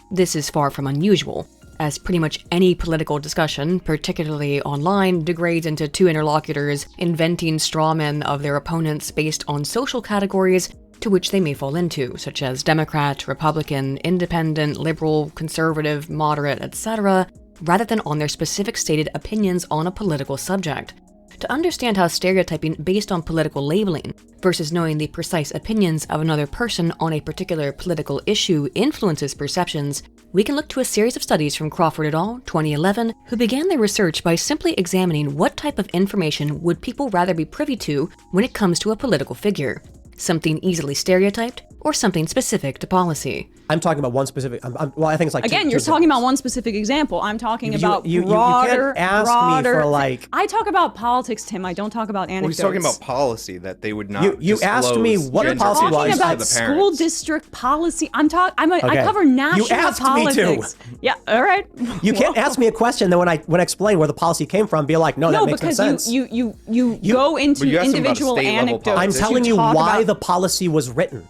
This is far from unusual, as pretty much any political discussion, particularly online, degrades into two interlocutors inventing straw men of their opponents based on social categories to which they may fall into, such as Democrat, Republican, Independent, Liberal, Conservative, Moderate, etc., rather than on their specific stated opinions on a political subject. To understand how stereotyping based on political labeling versus knowing the precise opinions of another person on a particular political issue influences perceptions, we can look to a series of studies from Crawford et al., 2011, who began their research by simply examining what type of information would people rather be privy to when it comes to a political figure. Something easily stereotyped, or something specific to policy. I'm talking about one specific, well, I think it's like Again, you're talking about one specific example. I'm talking about broader, you can't ask me for like... I talk about politics, Tim. I don't talk about anecdotes. Well, he's talking about policy, that they would not You asked me what gender policy was. I'm talking about to the school parents. district policy. I cover national You asked politics. me to. Yeah, all right. You can't ask me a question, then when I explain where the policy came from, be like, no, that makes no sense. No, because you go into individual anecdotes. I'm telling you why the policy was written.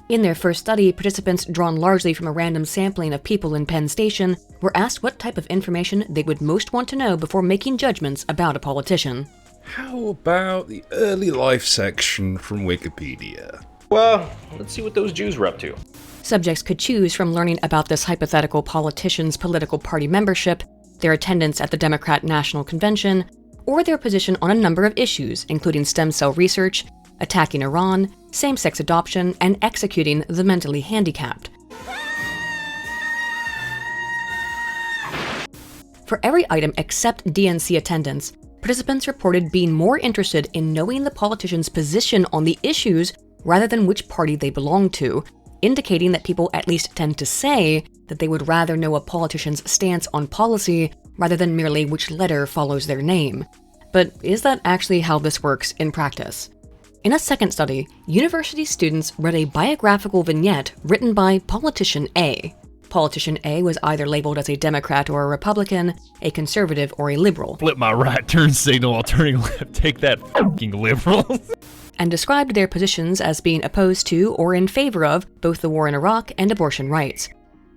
In their first study, participants drawn largely from a random sampling of people in Penn Station were asked what type of information they would most want to know before making judgments about a politician. How about the early life section from Wikipedia? Well, let's see what those Jews were up to. Subjects could choose from learning about this hypothetical politician's political party membership, their attendance at the Democrat National Convention, or their position on a number of issues, including stem cell research, attacking Iran, same-sex adoption, and executing the mentally handicapped. For every item except DNC attendance, participants reported being more interested in knowing the politician's position on the issues rather than which party they belong to, indicating that people at least tend to say that they would rather know a politician's stance on policy rather than merely which letter follows their name. But is that actually how this works in practice? In a second study, university students read a biographical vignette written by Politician A. Politician A was either labeled as a Democrat or a Republican, a conservative or a liberal. Flip my right turn signal while turning left. Take that, fucking liberal. And described their positions as being opposed to or in favor of both the war in Iraq and abortion rights.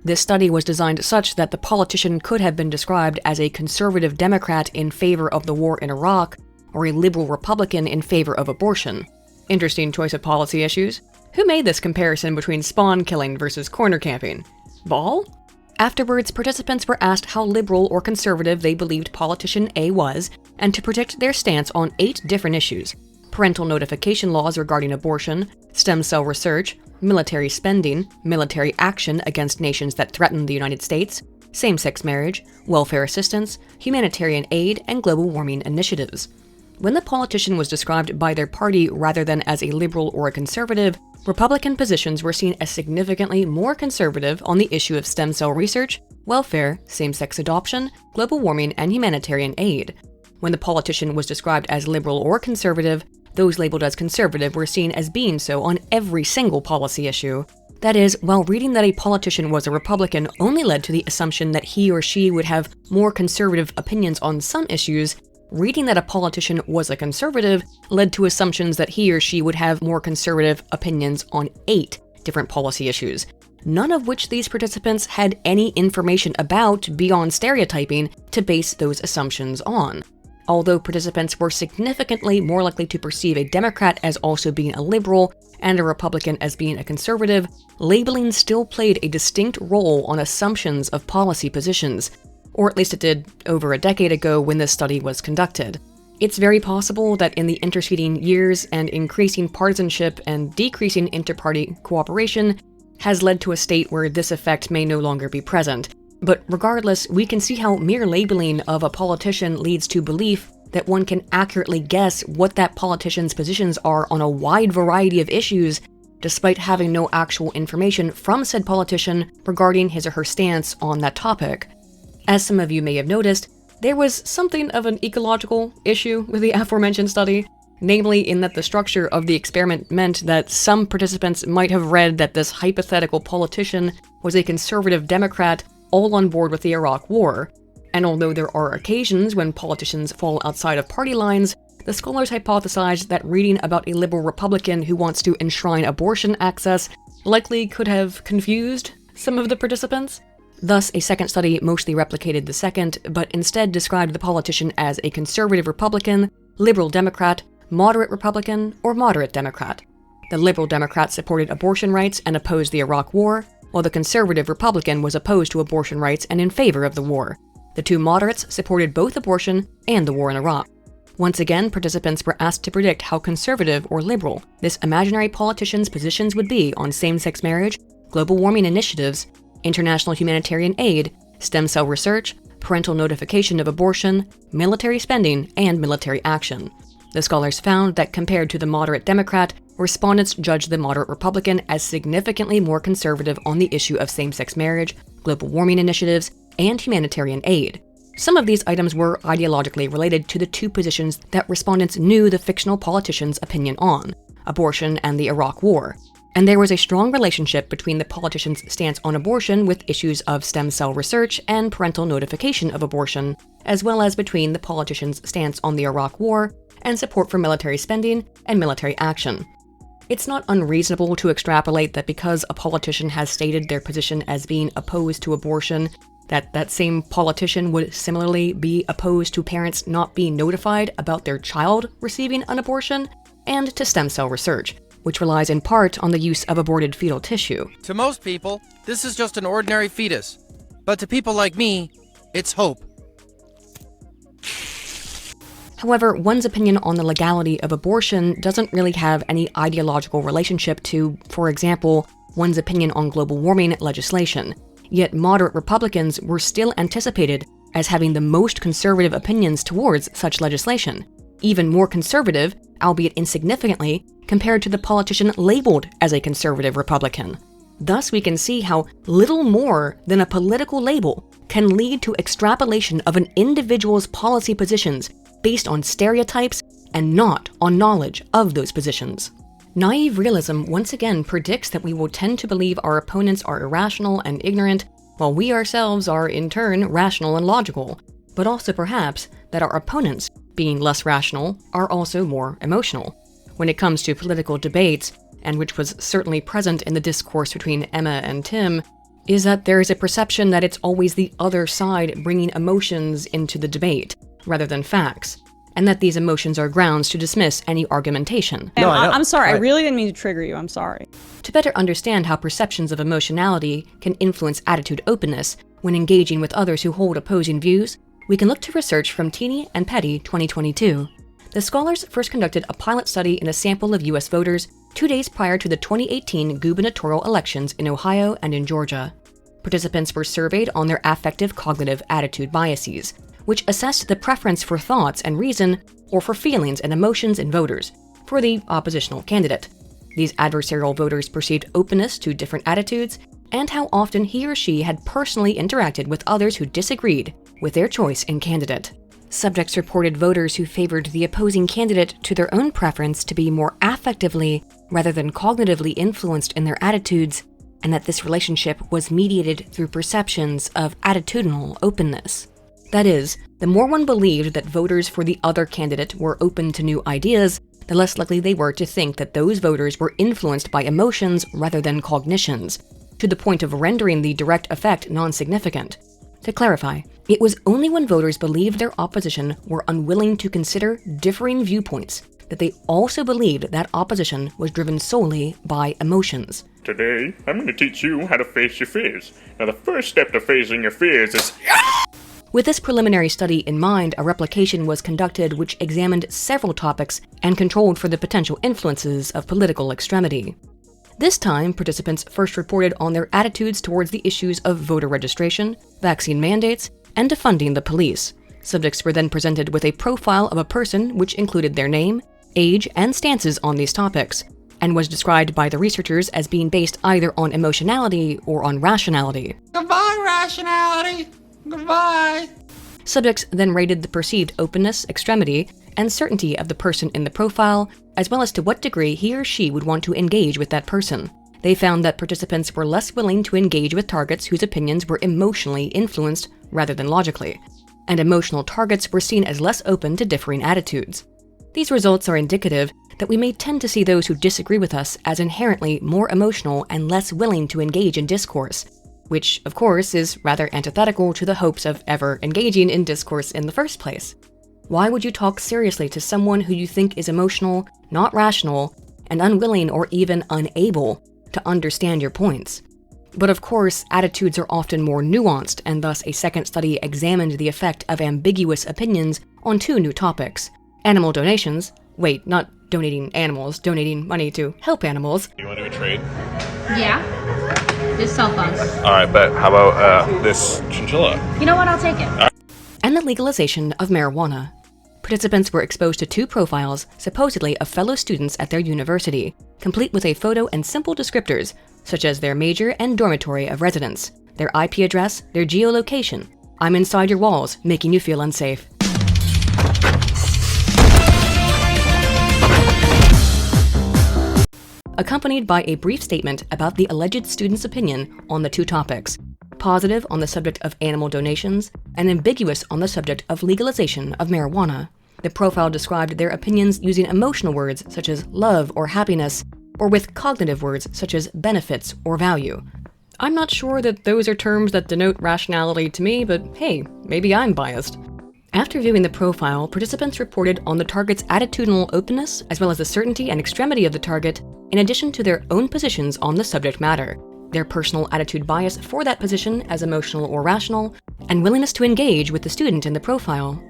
This study was designed such that the politician could have been described as a conservative Democrat in favor of the war in Iraq, or a liberal Republican in favor of abortion. Interesting choice of policy issues. Who made this comparison between spawn killing versus corner camping? Ball? Afterwards, participants were asked how liberal or conservative they believed Politician A was, and to predict their stance on 8 different issues: parental notification laws regarding abortion, stem cell research, military spending, military action against nations that threaten the United States, same-sex marriage, welfare assistance, humanitarian aid, and global warming initiatives. When the politician was described by their party rather than as a liberal or a conservative, Republican positions were seen as significantly more conservative on the issue of stem cell research, welfare, same-sex adoption, global warming, and humanitarian aid. When the politician was described as liberal or conservative, those labeled as conservative were seen as being so on every single policy issue. That is, while reading that a politician was a Republican only led to the assumption that he or she would have more conservative opinions on some issues, reading that a politician was a conservative led to assumptions that he or she would have more conservative opinions on 8 different policy issues, none of which these participants had any information about beyond stereotyping to base those assumptions on. Although participants were significantly more likely to perceive a Democrat as also being a liberal and a Republican as being a conservative, labeling still played a distinct role on assumptions of policy positions, or at least it did over a decade ago when this study was conducted. It's very possible that in the interceding years and increasing partisanship and decreasing inter-party cooperation has led to a state where this effect may no longer be present. But regardless, we can see how mere labeling of a politician leads to belief that one can accurately guess what that politician's positions are on a wide variety of issues, despite having no actual information from said politician regarding his or her stance on that topic. As some of you may have noticed, there was something of an ecological issue with the aforementioned study, namely in that the structure of the experiment meant that some participants might have read that this hypothetical politician was a conservative Democrat all on board with the Iraq War. And although there are occasions when politicians fall outside of party lines, the scholars hypothesized that reading about a liberal Republican who wants to enshrine abortion access likely could have confused some of the participants. Thus, a second study mostly replicated the second, but instead described the politician as a conservative Republican, liberal Democrat, moderate Republican, or moderate Democrat. The liberal Democrat supported abortion rights and opposed the Iraq War, while the conservative Republican was opposed to abortion rights and in favor of the war. The two moderates supported both abortion and the war in Iraq. Once again, participants were asked to predict how conservative or liberal this imaginary politician's positions would be on same-sex marriage, global warming initiatives, international humanitarian aid, stem cell research, parental notification of abortion, military spending, and military action. The scholars found that compared to the moderate Democrat, respondents judged the moderate Republican as significantly more conservative on the issue of same-sex marriage, global warming initiatives, and humanitarian aid. Some of these items were ideologically related to the two positions that respondents knew the fictional politician's opinion on, abortion and the Iraq War. And there was a strong relationship between the politician's stance on abortion with issues of stem cell research and parental notification of abortion, as well as between the politician's stance on the Iraq War and support for military spending and military action. It's not unreasonable to extrapolate that because a politician has stated their position as being opposed to abortion, that same politician would similarly be opposed to parents not being notified about their child receiving an abortion, and to stem cell research, which relies in part on the use of aborted fetal tissue. To most people, this is just an ordinary fetus. But to people like me, it's hope. However, one's opinion on the legality of abortion doesn't really have any ideological relationship to, for example, one's opinion on global warming legislation. Yet moderate Republicans were still anticipated as having the most conservative opinions towards such legislation, even more conservative, albeit insignificantly, compared to the politician labeled as a conservative Republican. Thus, we can see how little more than a political label can lead to extrapolation of an individual's policy positions based on stereotypes and not on knowledge of those positions. Naïve realism once again predicts that we will tend to believe our opponents are irrational and ignorant, while we ourselves are in turn rational and logical, but also perhaps that our opponents, being less rational, are also more emotional. When it comes to political debates, and which was certainly present in the discourse between Emma and Tim, is that there is a perception that it's always the other side bringing emotions into the debate, rather than facts, and that these emotions are grounds to dismiss any argumentation. I'm sorry, I really didn't mean to trigger you, I'm sorry. To better understand how perceptions of emotionality can influence attitude openness when engaging with others who hold opposing views, we can look to research from Teeny and Petty 2022. The scholars first conducted a pilot study in a sample of U.S. voters 2 days prior to the 2018 gubernatorial elections in Ohio and in Georgia. Participants were surveyed on their affective cognitive attitude biases, which assessed the preference for thoughts and reason, or for feelings and emotions in voters, for the oppositional candidate. These adversarial voters perceived openness to different attitudes, and how often he or she had personally interacted with others who disagreed with their choice in candidate. Subjects reported voters who favored the opposing candidate to their own preference to be more affectively, rather than cognitively influenced in their attitudes, and that this relationship was mediated through perceptions of attitudinal openness. That is, the more one believed that voters for the other candidate were open to new ideas, the less likely they were to think that those voters were influenced by emotions rather than cognitions, to the point of rendering the direct effect non-significant. To clarify, it was only when voters believed their opposition were unwilling to consider differing viewpoints that they also believed that opposition was driven solely by emotions. Today, I'm going to teach you how to face your fears. Now, the first step to facing your fears is... With this preliminary study in mind, a replication was conducted which examined several topics and controlled for the potential influences of political extremity. This time, participants first reported on their attitudes towards the issues of voter registration, vaccine mandates, and defunding the police. Subjects were then presented with a profile of a person which included their name, age, and stances on these topics, and was described by the researchers as being based either on emotionality or on rationality. Goodbye, rationality. Goodbye. Subjects then rated the perceived openness, extremity, and certainty of the person in the profile, as well as to what degree he or she would want to engage with that person. They found that participants were less willing to engage with targets whose opinions were emotionally influenced rather than logically, and emotional targets were seen as less open to differing attitudes. These results are indicative that we may tend to see those who disagree with us as inherently more emotional and less willing to engage in discourse, which, of course, is rather antithetical to the hopes of ever engaging in discourse in the first place. Why would you talk seriously to someone who you think is emotional, not rational, and unwilling or even unable to understand your points? But of course, attitudes are often more nuanced, and thus a second study examined the effect of ambiguous opinions on two new topics: animal donations, wait, not donating animals, donating money to help animals. You want to do a trade? Yeah. Just cell phones. Alright, but how about this chinchilla? You know what? I'll take it. And the legalization of marijuana. Participants were exposed to two profiles, supposedly of fellow students at their university, complete with a photo and simple descriptors, such as their major and dormitory of residence, their IP address, their geolocation. I'm inside your walls, making you feel unsafe. Accompanied by a brief statement about the alleged student's opinion on the two topics: positive on the subject of animal donations and ambiguous on the subject of legalization of marijuana. The profile described their opinions using emotional words such as love or happiness, or with cognitive words such as benefits or value. I'm not sure that those are terms that denote rationality to me, but hey, maybe I'm biased. After viewing the profile, participants reported on the target's attitudinal openness, as well as the certainty and extremity of the target, in addition to their own positions on the subject matter, their personal attitude bias for that position as emotional or rational, and willingness to engage with the student in the profile.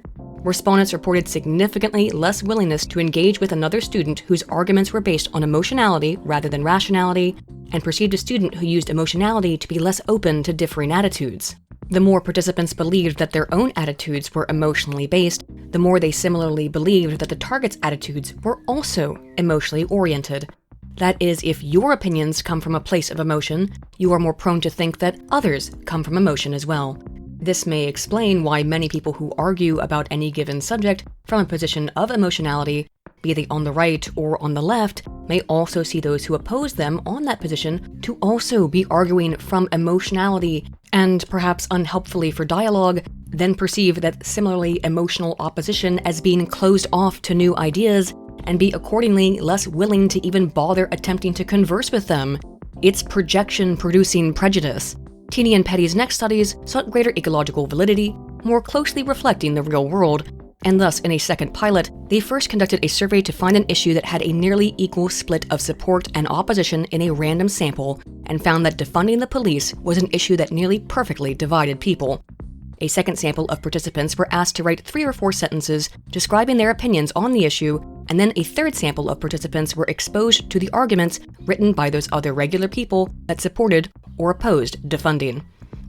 Respondents reported significantly less willingness to engage with another student whose arguments were based on emotionality rather than rationality, and perceived a student who used emotionality to be less open to differing attitudes. The more participants believed that their own attitudes were emotionally based, the more they similarly believed that the target's attitudes were also emotionally oriented. That is, if your opinions come from a place of emotion, you are more prone to think that others come from emotion as well. This may explain why many people who argue about any given subject from a position of emotionality, be they on the right or on the left, may also see those who oppose them on that position to also be arguing from emotionality, and perhaps unhelpfully for dialogue, then perceive that similarly emotional opposition as being closed off to new ideas, and be accordingly less willing to even bother attempting to converse with them. It's projection producing prejudice. Teeny and Petty's next studies sought greater ecological validity, more closely reflecting the real world, and thus in a second pilot, they first conducted a survey to find an issue that had a nearly equal split of support and opposition in a random sample, and found that defunding the police was an issue that nearly perfectly divided people. A second sample of participants were asked to write 3 or 4 sentences describing their opinions on the issue, and then a third sample of participants were exposed to the arguments written by those other regular people that supported or opposed defunding.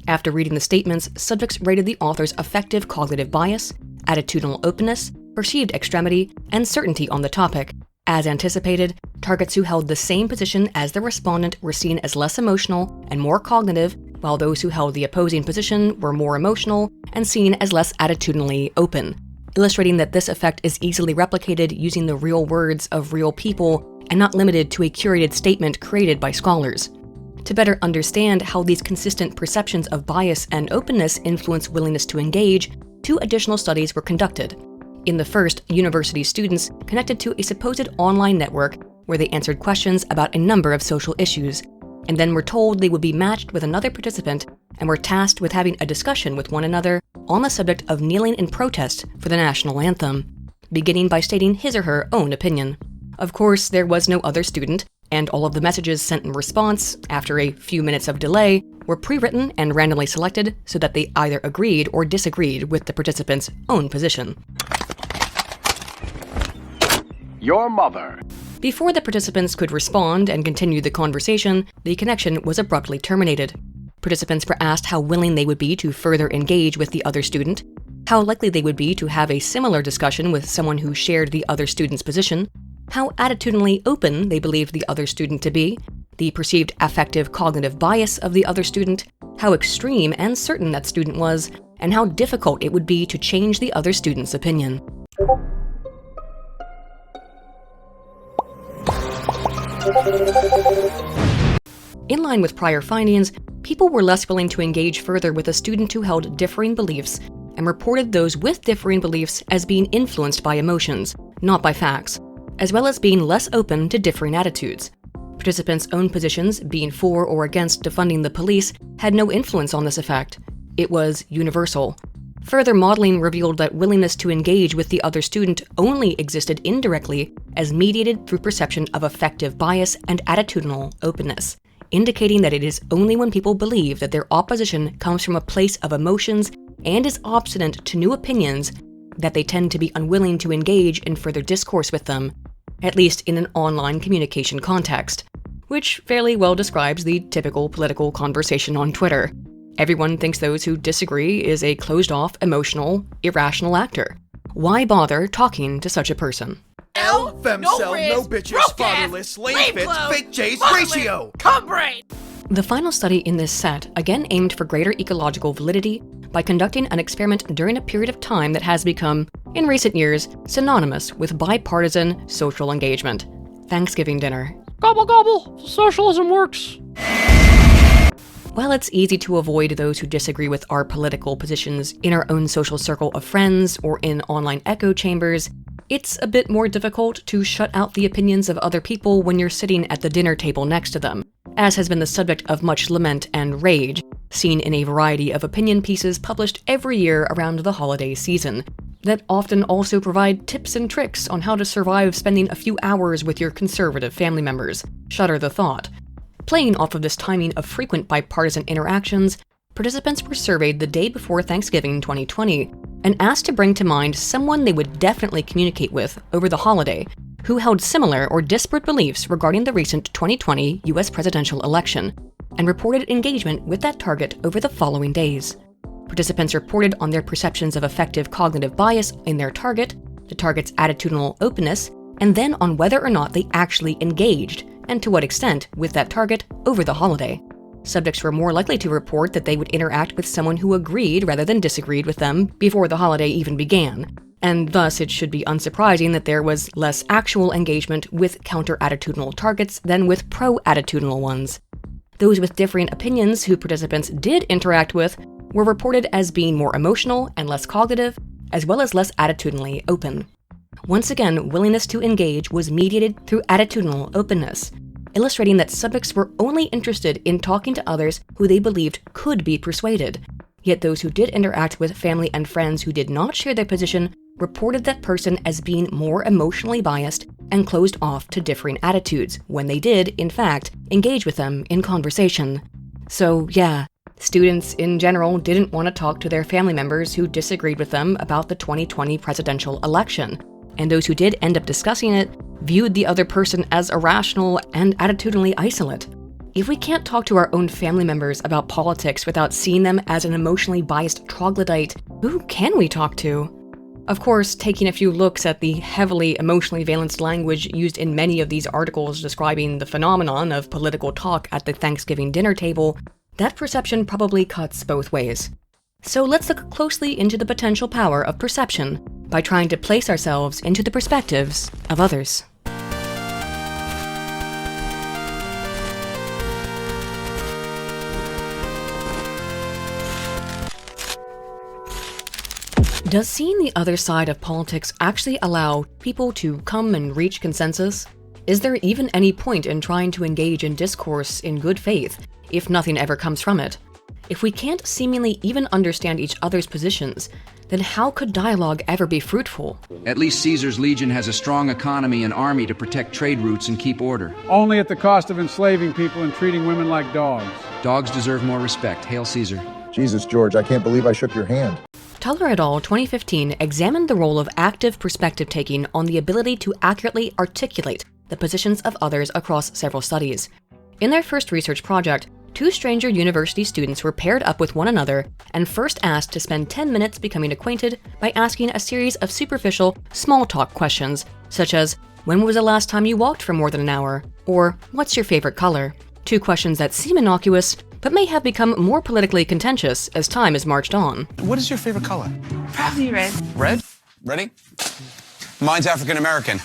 After reading the statements, subjects rated the author's effective cognitive bias, attitudinal openness, perceived extremity, and certainty on the topic. As anticipated, targets who held the same position as the respondent were seen as less emotional and more cognitive, while those who held the opposing position were more emotional and seen as less attitudinally open, illustrating that this effect is easily replicated using the real words of real people and not limited to a curated statement created by scholars. To better understand how these consistent perceptions of bias and openness influence willingness to engage, 2 additional studies were conducted. In the first, university students connected to a supposed online network where they answered questions about a number of social issues, and then were told they would be matched with another participant and were tasked with having a discussion with one another on the subject of kneeling in protest for the national anthem, beginning by stating his or her own opinion. Of course, there was no other student, and all of the messages sent in response, after a few minutes of delay, were pre-written and randomly selected so that they either agreed or disagreed with the participant's own position. Your mother. Before the participants could respond and continue the conversation, the connection was abruptly terminated. Participants were asked how willing they would be to further engage with the other student, how likely they would be to have a similar discussion with someone who shared the other student's position, how attitudinally open they believed the other student to be, the perceived affective cognitive bias of the other student, how extreme and certain that student was, and how difficult it would be to change the other student's opinion. In line with prior findings, people were less willing to engage further with a student who held differing beliefs and reported those with differing beliefs as being influenced by emotions, not by facts, as well as being less open to differing attitudes. Participants' own positions, being for or against defunding the police, had no influence on this effect. It was universal. Further modeling revealed that willingness to engage with the other student only existed indirectly as mediated through perception of affective bias and attitudinal openness, indicating that it is only when people believe that their opposition comes from a place of emotions and is obstinate to new opinions that they tend to be unwilling to engage in further discourse with them, at least in an online communication context, which fairly well describes the typical political conversation on Twitter. Everyone thinks those who disagree is a closed-off, emotional, irrational actor. Why bother talking to such a person? L, femcel, no bitches, fatherless, lame fits, fake J's, ratio! Cumbrain! The final study in this set again aimed for greater ecological validity by conducting an experiment during a period of time that has become, in recent years, synonymous with bipartisan social engagement: Thanksgiving dinner. Gobble gobble! Socialism works! While it's easy to avoid those who disagree with our political positions in our own social circle of friends or in online echo chambers, it's a bit more difficult to shut out the opinions of other people when you're sitting at the dinner table next to them, as has been the subject of much lament and rage, seen in a variety of opinion pieces published every year around the holiday season, that often also provide tips and tricks on how to survive spending a few hours with your conservative family members. Shudder the thought. Playing off of this timing of frequent bipartisan interactions, participants were surveyed the day before Thanksgiving 2020 and asked to bring to mind someone they would definitely communicate with over the holiday who held similar or disparate beliefs regarding the recent 2020 US presidential election, and reported engagement with that target over the following days. Participants reported on their perceptions of affective cognitive bias in their target, the target's attitudinal openness, and then on whether or not they actually engaged, and to what extent, with that target over the holiday. Subjects were more likely to report that they would interact with someone who agreed rather than disagreed with them before the holiday even began, and thus it should be unsurprising that there was less actual engagement with counter-attitudinal targets than with pro-attitudinal ones. Those with differing opinions who participants did interact with were reported as being more emotional and less cognitive, as well as less attitudinally open. Once again, willingness to engage was mediated through attitudinal openness, illustrating that subjects were only interested in talking to others who they believed could be persuaded. Yet those who did interact with family and friends who did not share their position reported that person as being more emotionally biased and closed off to differing attitudes when they did, in fact, engage with them in conversation. So yeah, students in general didn't want to talk to their family members who disagreed with them about the 2020 presidential election, and those who did end up discussing it viewed the other person as irrational and attitudinally isolate. If we can't talk to our own family members about politics without seeing them as an emotionally biased troglodyte, who can we talk to? Of course, taking a few looks at the heavily emotionally valenced language used in many of these articles describing the phenomenon of political talk at the Thanksgiving dinner table, that perception probably cuts both ways. So let's look closely into the potential power of perception by trying to place ourselves into the perspectives of others. Does seeing the other side of politics actually allow people to come and reach consensus? Is there even any point in trying to engage in discourse in good faith if nothing ever comes from it? If we can't seemingly even understand each other's positions, then how could dialogue ever be fruitful? At least Caesar's legion has a strong economy and army to protect trade routes and keep order. Only at the cost of enslaving people and treating women like dogs. Dogs deserve more respect. Hail Caesar. Jesus, George, I can't believe I shook your hand. Teller et al. 2015 examined the role of active perspective taking on the ability to accurately articulate the positions of others across several studies. In their first research project, 2 stranger university students were paired up with one another and first asked to spend 10 minutes becoming acquainted by asking a series of superficial, small talk questions, such as, when was the last time you walked for more than an hour? Or, what's your favorite color? 2 questions that seem innocuous, but may have become more politically contentious as time has marched on. What is your favorite color? Probably red. Red? Ready? Mine's African American.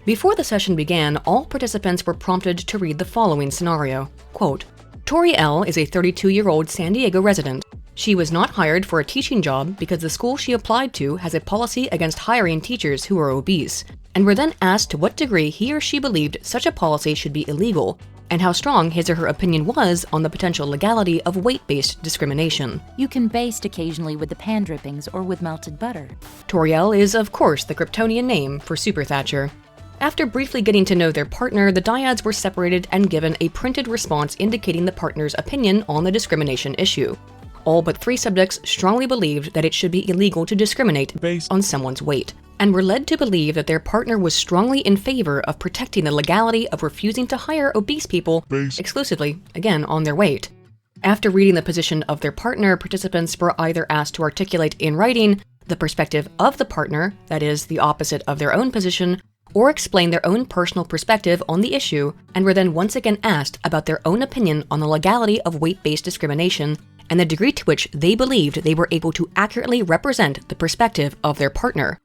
Before the session began, all participants were prompted to read the following scenario. Quote, Tori L. is a 32-year-old San Diego resident. She was not hired for a teaching job because the school she applied to has a policy against hiring teachers who are obese, and were then asked to what degree he or she believed such a policy should be illegal, and how strong his or her opinion was on the potential legality of weight-based discrimination. You can baste occasionally with the pan drippings or with melted butter. Toriel is, of course, the Kryptonian name for Super Thatcher. After briefly getting to know their partner, the dyads were separated and given a printed response indicating the partner's opinion on the discrimination issue. All but 3 subjects strongly believed that it should be illegal to discriminate based on someone's weight, and were led to believe that their partner was strongly in favor of protecting the legality of refusing to hire obese people exclusively, again, on their weight. After reading the position of their partner, participants were either asked to articulate in writing the perspective of the partner, that is, the opposite of their own position, or explain their own personal perspective on the issue, and were then once again asked about their own opinion on the legality of weight-based discrimination and the degree to which they believed they were able to accurately represent the perspective of their partner.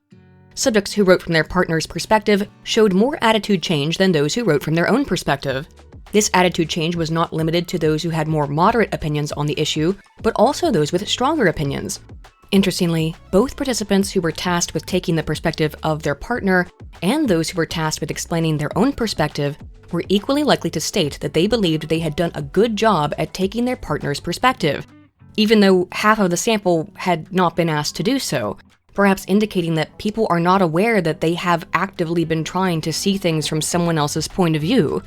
Subjects who wrote from their partner's perspective showed more attitude change than those who wrote from their own perspective. This attitude change was not limited to those who had more moderate opinions on the issue, but also those with stronger opinions. Interestingly, both participants who were tasked with taking the perspective of their partner and those who were tasked with explaining their own perspective were equally likely to state that they believed they had done a good job at taking their partner's perspective, even though half of the sample had not been asked to do so, perhaps indicating that people are not aware that they have actively been trying to see things from someone else's point of view.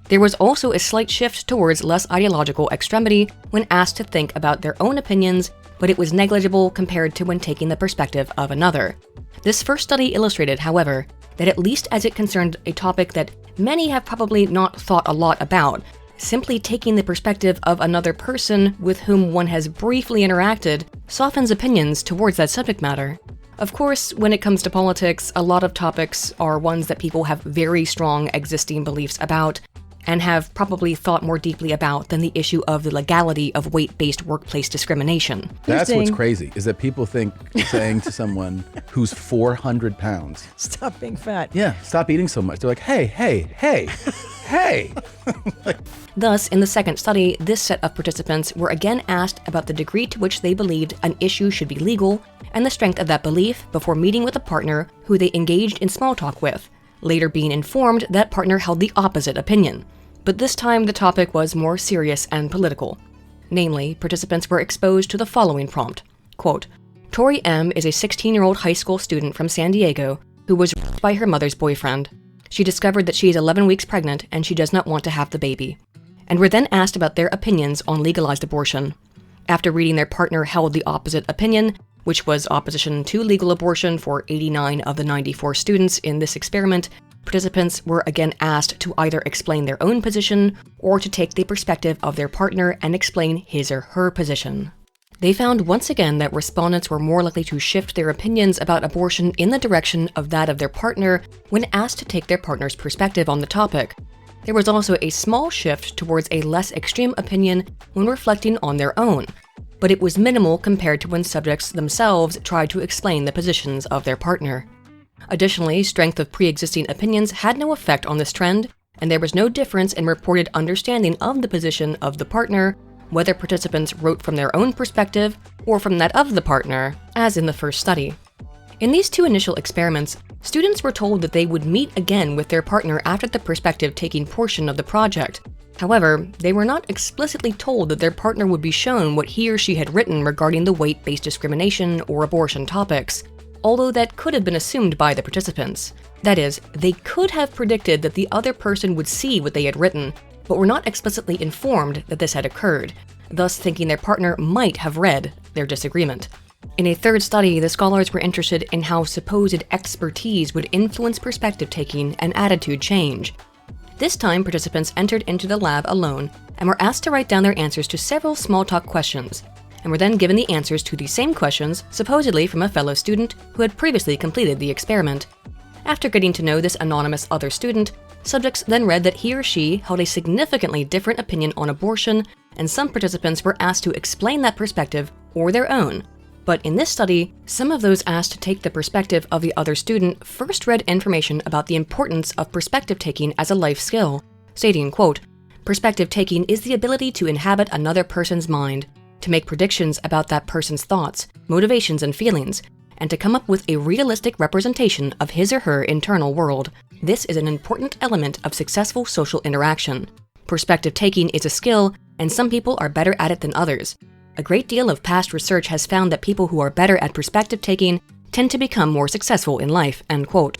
There was also a slight shift towards less ideological extremity when asked to think about their own opinions, but it was negligible compared to when taking the perspective of another. This first study illustrated, however, that at least as it concerned a topic that many have probably not thought a lot about, simply taking the perspective of another person with whom one has briefly interacted softens opinions towards that subject matter. Of course, when it comes to politics, a lot of topics are ones that people have very strong existing beliefs about, and have probably thought more deeply about than the issue of the legality of weight-based workplace discrimination. That's what's crazy, is that people think saying to someone who's 400 pounds, stop being fat. Yeah, stop eating so much. They're like, hey, hey, hey, hey. Thus, in the second study, this set of participants were again asked about the degree to which they believed an issue should be legal, and the strength of that belief before meeting with a partner who they engaged in small talk with, later being informed that partner held the opposite opinion. But this time the topic was more serious and political. Namely, participants were exposed to the following prompt. Quote, Tori M. is a 16-year-old high school student from San Diego who was raped by her mother's boyfriend. She discovered that she is 11 weeks pregnant and she does not want to have the baby, and were then asked about their opinions on legalized abortion. After reading their partner held the opposite opinion, which was opposition to legal abortion for 89 of the 94 students in this experiment, participants were again asked to either explain their own position or to take the perspective of their partner and explain his or her position. They found once again that respondents were more likely to shift their opinions about abortion in the direction of that of their partner when asked to take their partner's perspective on the topic. There was also a small shift towards a less extreme opinion when reflecting on their own, but it was minimal compared to when subjects themselves tried to explain the positions of their partner. Additionally, strength of pre-existing opinions had no effect on this trend, and there was no difference in reported understanding of the position of the partner whether participants wrote from their own perspective or from that of the partner, as in the first study. In these two initial experiments, students were told that they would meet again with their partner after the perspective-taking portion of the project. However, they were not explicitly told that their partner would be shown what he or she had written regarding the weight-based discrimination or abortion topics, although that could have been assumed by the participants. That is, they could have predicted that the other person would see what they had written, but were not explicitly informed that this had occurred, thus thinking their partner might have read their disagreement. In a third study, the scholars were interested in how supposed expertise would influence perspective-taking and attitude change. This time, participants entered into the lab alone and were asked to write down their answers to several small-talk questions, and were then given the answers to the same questions, supposedly from a fellow student who had previously completed the experiment. After getting to know this anonymous other student, subjects then read that he or she held a significantly different opinion on abortion, and some participants were asked to explain that perspective or their own. But in this study, some of those asked to take the perspective of the other student first read information about the importance of perspective-taking as a life skill, stating, quote, "Perspective-taking is the ability to inhabit another person's mind, to make predictions about that person's thoughts, motivations, and feelings, and to come up with a realistic representation of his or her internal world. This is an important element of successful social interaction. Perspective-taking is a skill, and some people are better at it than others. A great deal of past research has found that people who are better at perspective-taking tend to become more successful in life," end quote.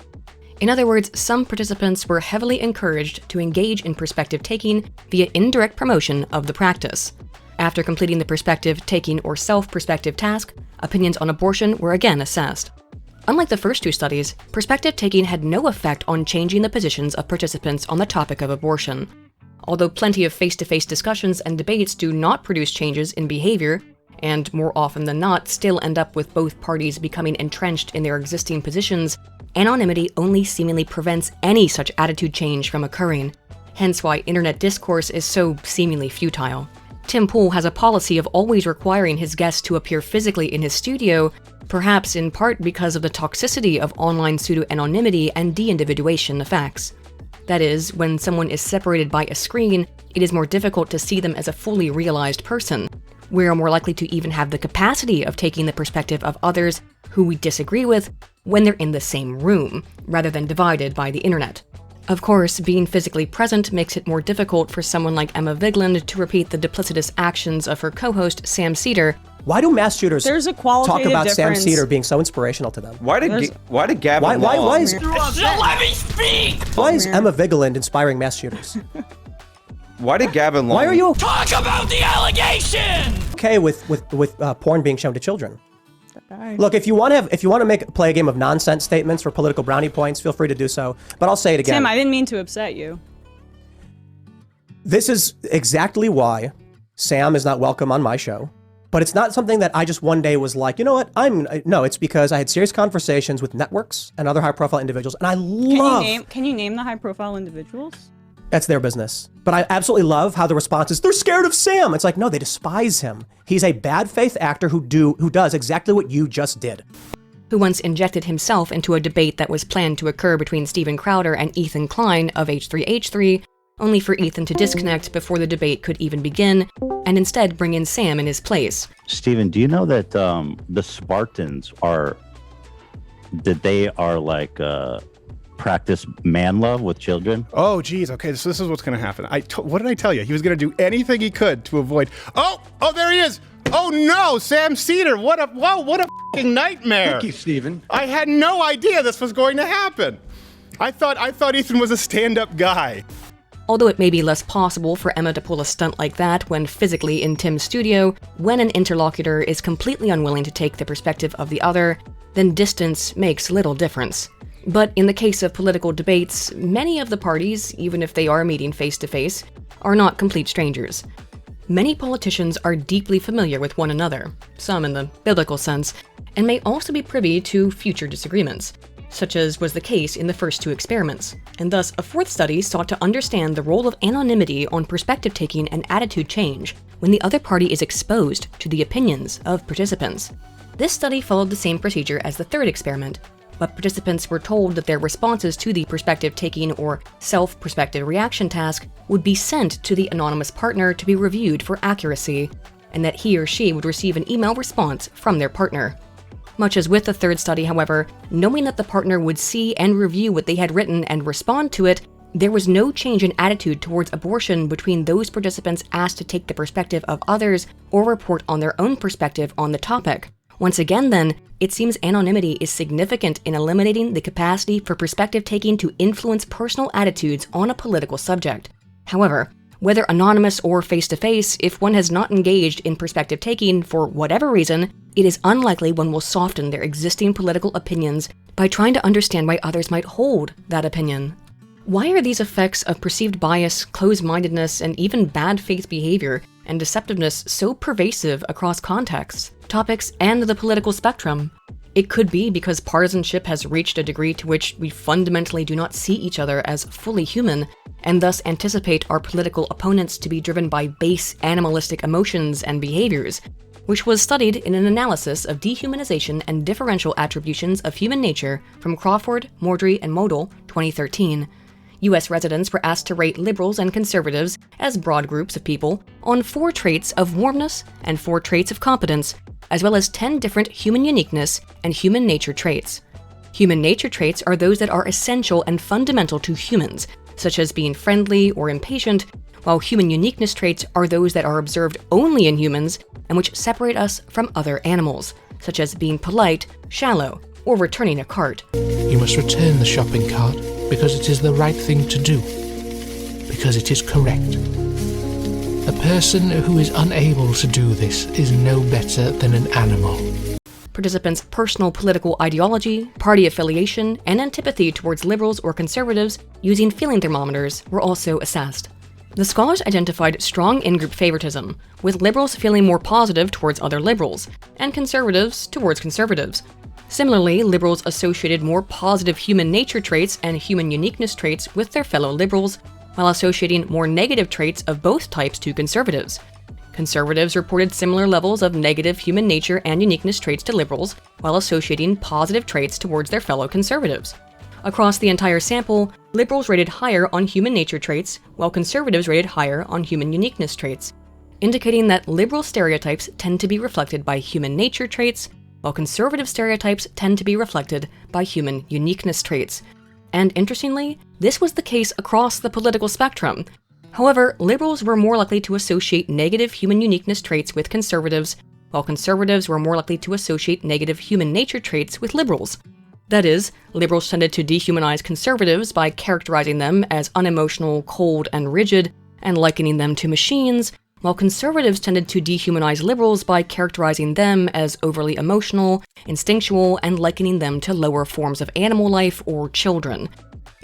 In other words, some participants were heavily encouraged to engage in perspective-taking via indirect promotion of the practice. After completing the perspective-taking or self-perspective task, opinions on abortion were again assessed. Unlike the first two studies, perspective-taking had no effect on changing the positions of participants on the topic of abortion. Although plenty of face-to-face discussions and debates do not produce changes in behavior, and more often than not still end up with both parties becoming entrenched in their existing positions, anonymity only seemingly prevents any such attitude change from occurring, hence why internet discourse is so seemingly futile. Tim Pool has a policy of always requiring his guests to appear physically in his studio, perhaps in part because of the toxicity of online pseudo-anonymity and de-individuation effects. That is, when someone is separated by a screen, it is more difficult to see them as a fully realized person. We are more likely to even have the capacity of taking the perspective of others who we disagree with when they're in the same room, rather than divided by the internet. Of course, being physically present makes it more difficult for someone like Emma Vigeland to repeat the duplicitous actions of her co-host Sam Cedar. Why do mass shooters There's a talk qualitative about difference. Sam Cedar being so inspirational to them? Why did Gavin Why Long... is Let me speak! Why is Emma Vigeland inspiring mass shooters? Why did Gavin Long... Why are you Talk about the allegation! okay with porn being shown to children? Look, if you want to play a game of nonsense statements for political brownie points, feel free to do so. But I'll say it again. Tim, I didn't mean to upset you. This is exactly why Sam is not welcome on my show. But it's not something that I just one day was like, you know what? No, it's because I had serious conversations with networks and other high-profile individuals, and I love... Can you name the high-profile individuals? That's their business. But I absolutely love how the response is, they're scared of Sam. It's like, no, they despise him. He's a bad faith actor who does exactly what you just did. Who once injected himself into a debate that was planned to occur between Stephen Crowder and Ethan Klein of H3H3, only for Ethan to disconnect before the debate could even begin, and instead bring in Sam in his place. Stephen, do you know that the Spartans are like practice man love with children? Oh, geez. Okay, so this is what's going to happen. What did I tell you? He was going to do anything he could to avoid... Oh, there he is! Oh no, Sam Cedar! What a f***ing nightmare! Thank you, Stephen. I had no idea this was going to happen. I thought Ethan was a stand-up guy. Although it may be less possible for Emma to pull a stunt like that when physically in Tim's studio, when an interlocutor is completely unwilling to take the perspective of the other, then distance makes little difference. But in the case of political debates, many of the parties, even if they are meeting face-to-face, are not complete strangers. Many politicians are deeply familiar with one another, some in the biblical sense, and may also be privy to future disagreements, such as was the case in the first two experiments, and thus a fourth study sought to understand the role of anonymity on perspective-taking and attitude change when the other party is exposed to the opinions of participants. This study followed the same procedure as the third experiment, but participants were told that their responses to the perspective-taking or self-perspective reaction task would be sent to the anonymous partner to be reviewed for accuracy, and that he or she would receive an email response from their partner. Much as with the third study, however, knowing that the partner would see and review what they had written and respond to it, there was no change in attitude towards abortion between those participants asked to take the perspective of others or report on their own perspective on the topic. Once again, then, it seems anonymity is significant in eliminating the capacity for perspective-taking to influence personal attitudes on a political subject. However, whether anonymous or face-to-face, if one has not engaged in perspective-taking for whatever reason, it is unlikely one will soften their existing political opinions by trying to understand why others might hold that opinion. Why are these effects of perceived bias, closed-mindedness, and even bad faith behavior and deceptiveness so pervasive across contexts, topics, and the political spectrum? It could be because partisanship has reached a degree to which we fundamentally do not see each other as fully human, and thus anticipate our political opponents to be driven by base animalistic emotions and behaviors, which was studied in an analysis of dehumanization and differential attributions of human nature from Crawford, Mordry, and Model, 2013. U.S. residents were asked to rate liberals and conservatives, as broad groups of people, on 4 traits of warmness and 4 traits of competence, as well as 10 different human uniqueness and human nature traits. Human nature traits are those that are essential and fundamental to humans, such as being friendly or impatient, while human uniqueness traits are those that are observed only in humans and which separate us from other animals, such as being polite, shallow, or returning a cart. You must return the shopping cart because it is the right thing to do, because it is correct. A person who is unable to do this is no better than an animal. Participants' personal political ideology, party affiliation, and antipathy towards liberals or conservatives using feeling thermometers were also assessed. The scholars identified strong in-group favoritism, with liberals feeling more positive towards other liberals, and conservatives towards conservatives. Similarly, liberals associated more positive human nature traits and human uniqueness traits with their fellow liberals, while associating more negative traits of both types to conservatives. Conservatives reported similar levels of negative human nature and uniqueness traits to liberals, while associating positive traits towards their fellow conservatives. Across the entire sample, liberals rated higher on human nature traits, while conservatives rated higher on human uniqueness traits, indicating that liberal stereotypes tend to be reflected by human nature traits, while conservative stereotypes tend to be reflected by human uniqueness traits. And interestingly, this was the case across the political spectrum. However, liberals were more likely to associate negative human uniqueness traits with conservatives, while conservatives were more likely to associate negative human nature traits with liberals. That is, liberals tended to dehumanize conservatives by characterizing them as unemotional, cold, and rigid, and likening them to machines, while conservatives tended to dehumanize liberals by characterizing them as overly emotional, instinctual, and likening them to lower forms of animal life or children.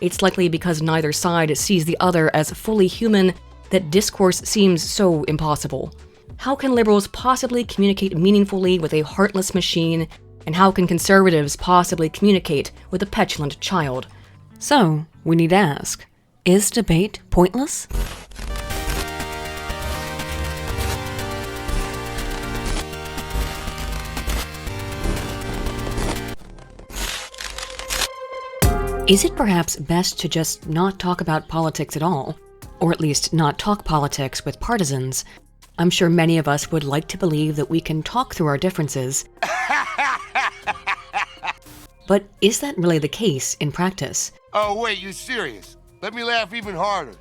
It's likely because neither side sees the other as fully human that discourse seems so impossible. How can liberals possibly communicate meaningfully with a heartless machine, and how can conservatives possibly communicate with a petulant child? So, we need to ask, is debate pointless? Is it perhaps best to just not talk about politics at all? Or at least not talk politics with partisans? I'm sure many of us would like to believe that we can talk through our differences. But is that really the case in practice? Oh wait, you serious? Let me laugh even harder.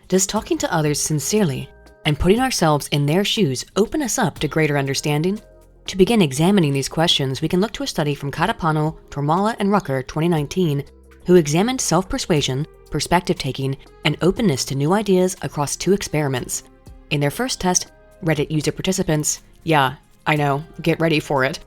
Does talking to others sincerely and putting ourselves in their shoes open us up to greater understanding? To begin examining these questions, we can look to a study from Catapano, Tormala, and Rucker 2019, who examined self-persuasion, perspective-taking, and openness to new ideas across 2 experiments. In their first test, Reddit user participants, yeah, I know, get ready for it,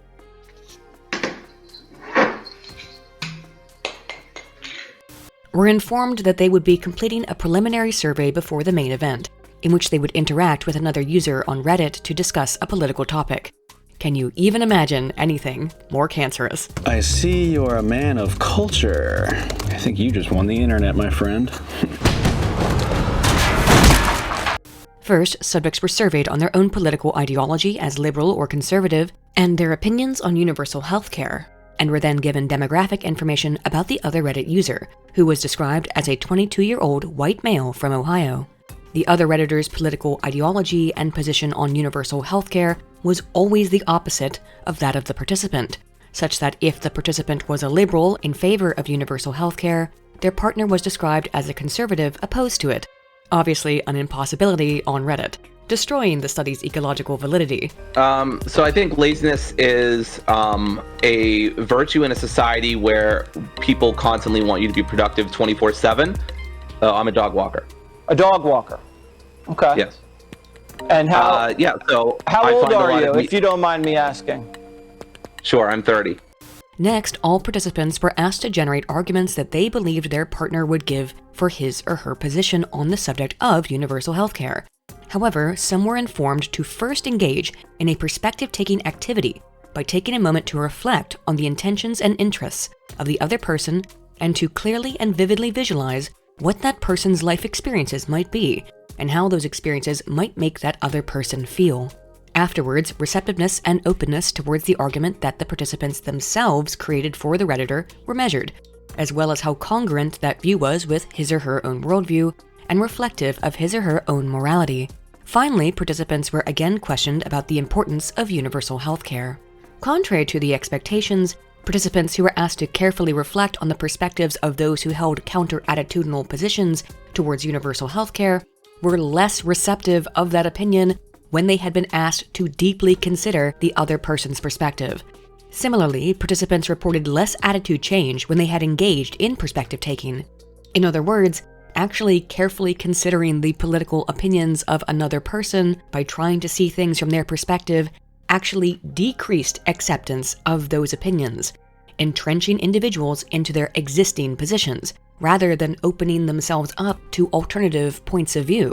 were informed that they would be completing a preliminary survey before the main event, in which they would interact with another user on Reddit to discuss a political topic. Can you even imagine anything more cancerous? I see you're a man of culture. I think you just won the internet, my friend. First, subjects were surveyed on their own political ideology as liberal or conservative, and their opinions on universal health care. and were then given demographic information about the other Reddit user, who was described as a 22-year-old white male from Ohio. The other Redditor's political ideology and position on universal healthcare was always the opposite of that of the participant, such that if the participant was a liberal in favor of universal healthcare, their partner was described as a conservative opposed to it. Obviously an impossibility on Reddit, destroying the study's ecological validity. So I think laziness is a virtue in a society where people constantly want you to be productive 24/7. I'm a dog walker. A dog walker. Okay. Yes. And how? So how I old find a are lot you, of if you don't mind me asking? Sure, I'm 30. Next, all participants were asked to generate arguments that they believed their partner would give for his or her position on the subject of universal healthcare. However, some were informed to first engage in a perspective-taking activity by taking a moment to reflect on the intentions and interests of the other person and to clearly and vividly visualize what that person's life experiences might be and how those experiences might make that other person feel. Afterwards, receptiveness and openness towards the argument that the participants themselves created for the Redditor were measured, as well as how congruent that view was with his or her own worldview and reflective of his or her own morality. Finally, participants were again questioned about the importance of universal healthcare. Contrary to the expectations, participants who were asked to carefully reflect on the perspectives of those who held counter-attitudinal positions towards universal healthcare were less receptive of that opinion when they had been asked to deeply consider the other person's perspective. Similarly, participants reported less attitude change when they had engaged in perspective-taking. In other words, actually carefully considering the political opinions of another person by trying to see things from their perspective actually decreased acceptance of those opinions, entrenching individuals into their existing positions, rather than opening themselves up to alternative points of view.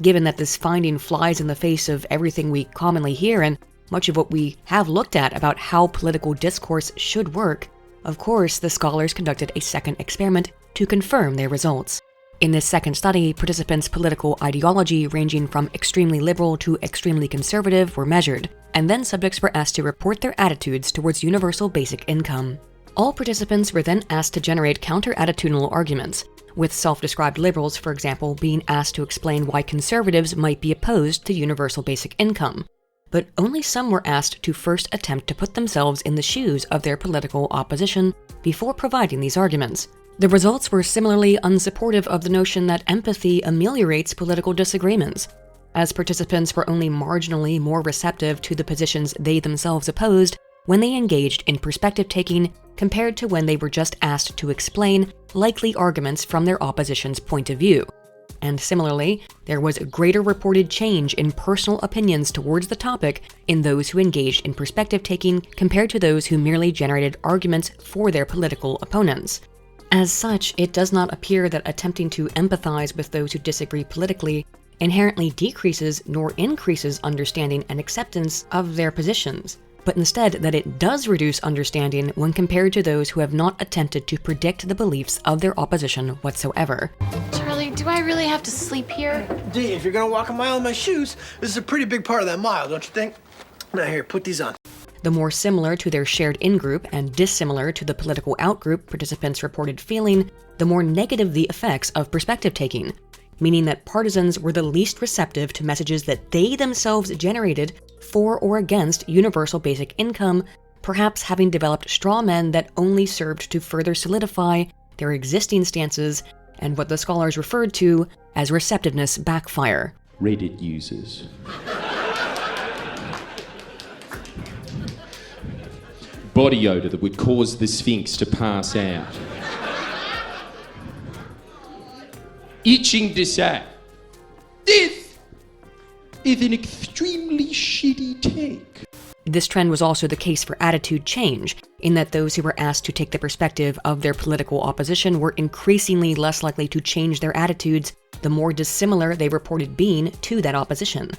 Given that this finding flies in the face of everything we commonly hear and much of what we have looked at about how political discourse should work, of course, the scholars conducted a second experiment to confirm their results. In this second study, participants' political ideology ranging from extremely liberal to extremely conservative were measured, and then subjects were asked to report their attitudes towards universal basic income. All participants were then asked to generate counter-attitudinal arguments, with self-described liberals, for example, being asked to explain why conservatives might be opposed to universal basic income. But only some were asked to first attempt to put themselves in the shoes of their political opposition before providing these arguments. The results were similarly unsupportive of the notion that empathy ameliorates political disagreements, as participants were only marginally more receptive to the positions they themselves opposed when they engaged in perspective-taking compared to when they were just asked to explain likely arguments from their opposition's point of view. And similarly, there was a greater reported change in personal opinions towards the topic in those who engaged in perspective-taking compared to those who merely generated arguments for their political opponents. As such, it does not appear that attempting to empathize with those who disagree politically inherently decreases nor increases understanding and acceptance of their positions, but instead that it does reduce understanding when compared to those who have not attempted to predict the beliefs of their opposition whatsoever. Charlie, do I really have to sleep here? Dee, if you're gonna walk a mile in my shoes, this is a pretty big part of that mile, don't you think? Now here, put these on. The more similar to their shared in-group and dissimilar to the political out-group participants reported feeling, the more negative the effects of perspective-taking, meaning that partisans were the least receptive to messages that they themselves generated for or against universal basic income, perhaps having developed straw men that only served to further solidify their existing stances and what the scholars referred to as receptiveness backfire. Reddit users. Body odor that would cause the Sphinx to pass out. Itching to say, this is an extremely shitty take. This trend was also the case for attitude change, in that those who were asked to take the perspective of their political opposition were increasingly less likely to change their attitudes the more dissimilar they reported being to that opposition.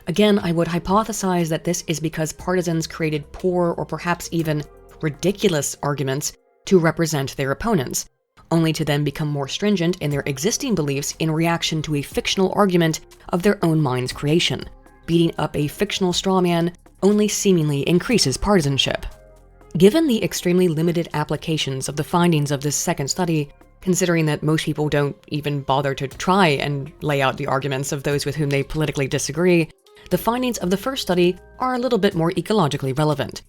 Again, I would hypothesize that this is because partisans created poor or perhaps even ridiculous arguments to represent their opponents, only to then become more stringent in their existing beliefs in reaction to a fictional argument of their own mind's creation. Beating up a fictional straw man only seemingly increases partisanship. Given the extremely limited applications of the findings of this second study, considering that most people don't even bother to try and lay out the arguments of those with whom they politically disagree, the findings of the first study are a little bit more ecologically relevant.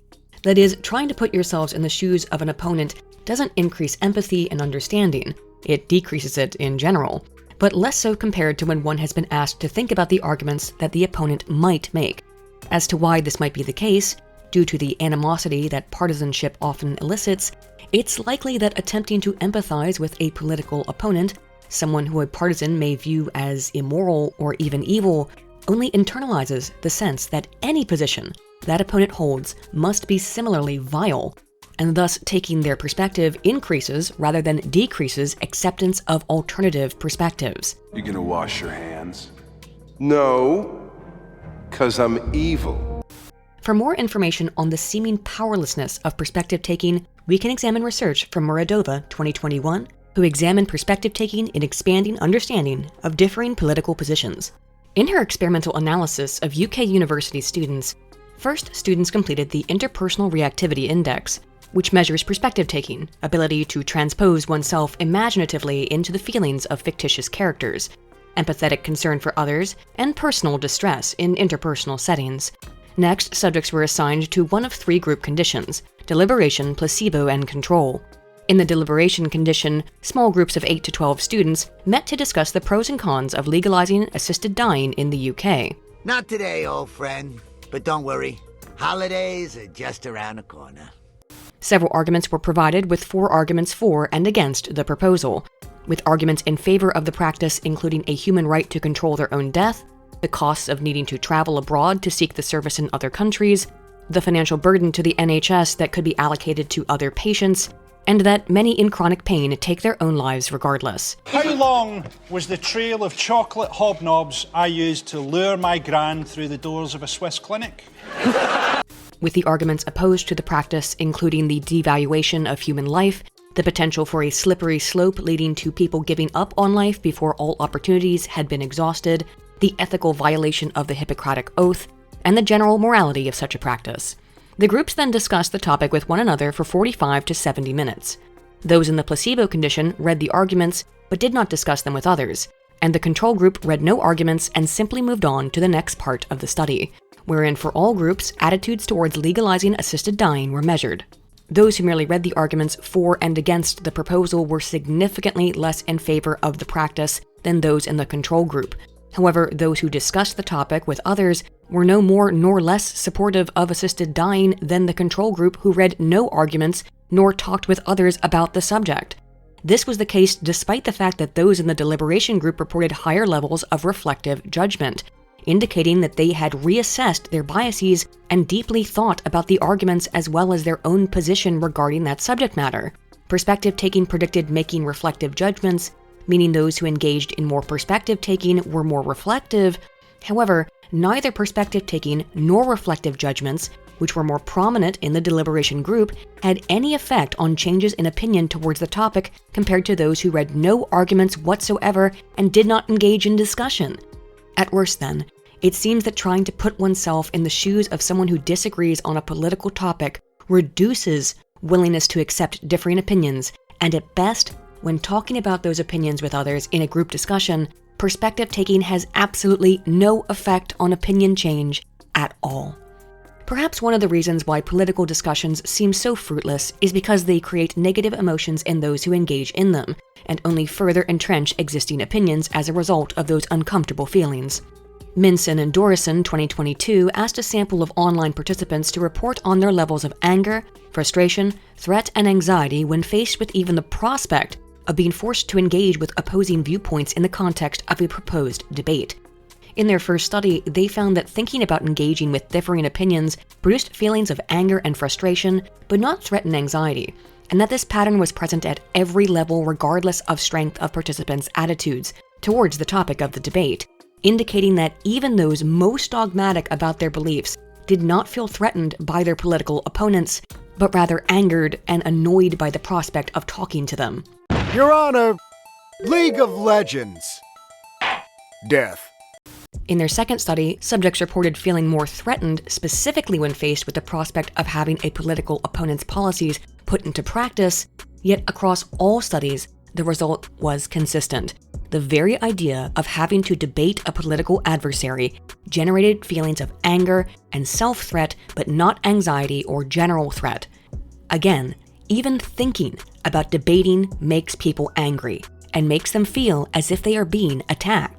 That is, trying to put yourselves in the shoes of an opponent doesn't increase empathy and understanding, it decreases it in general, but less so compared to when one has been asked to think about the arguments that the opponent might make. As to why this might be the case, due to the animosity that partisanship often elicits, it's likely that attempting to empathize with a political opponent, someone who a partisan may view as immoral or even evil, only internalizes the sense that any position that opponent holds must be similarly vile, and thus taking their perspective increases rather than decreases acceptance of alternative perspectives. You gonna wash your hands? No, 'cause I'm evil. For more information on the seeming powerlessness of perspective-taking, we can examine research from Muradova 2021, who examined perspective-taking in expanding understanding of differing political positions. In her experimental analysis of UK university students, first students completed the Interpersonal Reactivity Index, which measures perspective-taking, ability to transpose oneself imaginatively into the feelings of fictitious characters, empathetic concern for others, and personal distress in interpersonal settings. Next, subjects were assigned to one of three group conditions: deliberation, placebo, and control. In the deliberation condition, small groups of 8 to 12 students met to discuss the pros and cons of legalizing assisted dying in the UK. Not today, old friend. But don't worry, holidays are just around the corner. Several arguments were provided, with 4 arguments for and against the proposal, with arguments in favor of the practice including a human right to control their own death, the costs of needing to travel abroad to seek the service in other countries, the financial burden to the NHS that could be allocated to other patients, and that many in chronic pain take their own lives regardless. How long was the trail of chocolate hobnobs I used to lure my gran through the doors of a Swiss clinic? With the arguments opposed to the practice including the devaluation of human life, the potential for a slippery slope leading to people giving up on life before all opportunities had been exhausted, the ethical violation of the Hippocratic Oath, and the general morality of such a practice. The groups then discussed the topic with one another for 45 to 70 minutes. Those in the placebo condition read the arguments, but did not discuss them with others, and the control group read no arguments and simply moved on to the next part of the study, wherein for all groups, attitudes towards legalizing assisted dying were measured. Those who merely read the arguments for and against the proposal were significantly less in favor of the practice than those in the control group. However, those who discussed the topic with others were no more nor less supportive of assisted dying than the control group who read no arguments nor talked with others about the subject. This was the case despite the fact that those in the deliberation group reported higher levels of reflective judgment, indicating that they had reassessed their biases and deeply thought about the arguments as well as their own position regarding that subject matter. Perspective-taking predicted making reflective judgments, meaning those who engaged in more perspective-taking were more reflective. However, neither perspective-taking nor reflective judgments, which were more prominent in the deliberation group, had any effect on changes in opinion towards the topic compared to those who read no arguments whatsoever and did not engage in discussion. At worst then, it seems that trying to put oneself in the shoes of someone who disagrees on a political topic reduces willingness to accept differing opinions, and at best, when talking about those opinions with others in a group discussion, perspective-taking has absolutely no effect on opinion change at all. Perhaps one of the reasons why political discussions seem so fruitless is because they create negative emotions in those who engage in them, and only further entrench existing opinions as a result of those uncomfortable feelings. Minson and Dorison 2022 asked a sample of online participants to report on their levels of anger, frustration, threat, and anxiety when faced with even the prospect of being forced to engage with opposing viewpoints in the context of a proposed debate. In their first study, they found that thinking about engaging with differing opinions produced feelings of anger and frustration, but not threat and anxiety, and that this pattern was present at every level regardless of strength of participants' attitudes towards the topic of the debate, indicating that even those most dogmatic about their beliefs did not feel threatened by their political opponents, but rather angered and annoyed by the prospect of talking to them. Your Honor, League of Legends. Death. In their second study, subjects reported feeling more threatened specifically when faced with the prospect of having a political opponent's policies put into practice, yet across all studies, the result was consistent. The very idea of having to debate a political adversary generated feelings of anger and self-threat, but not anxiety or general threat. Again, even thinking about debating makes people angry and makes them feel as if they are being attacked.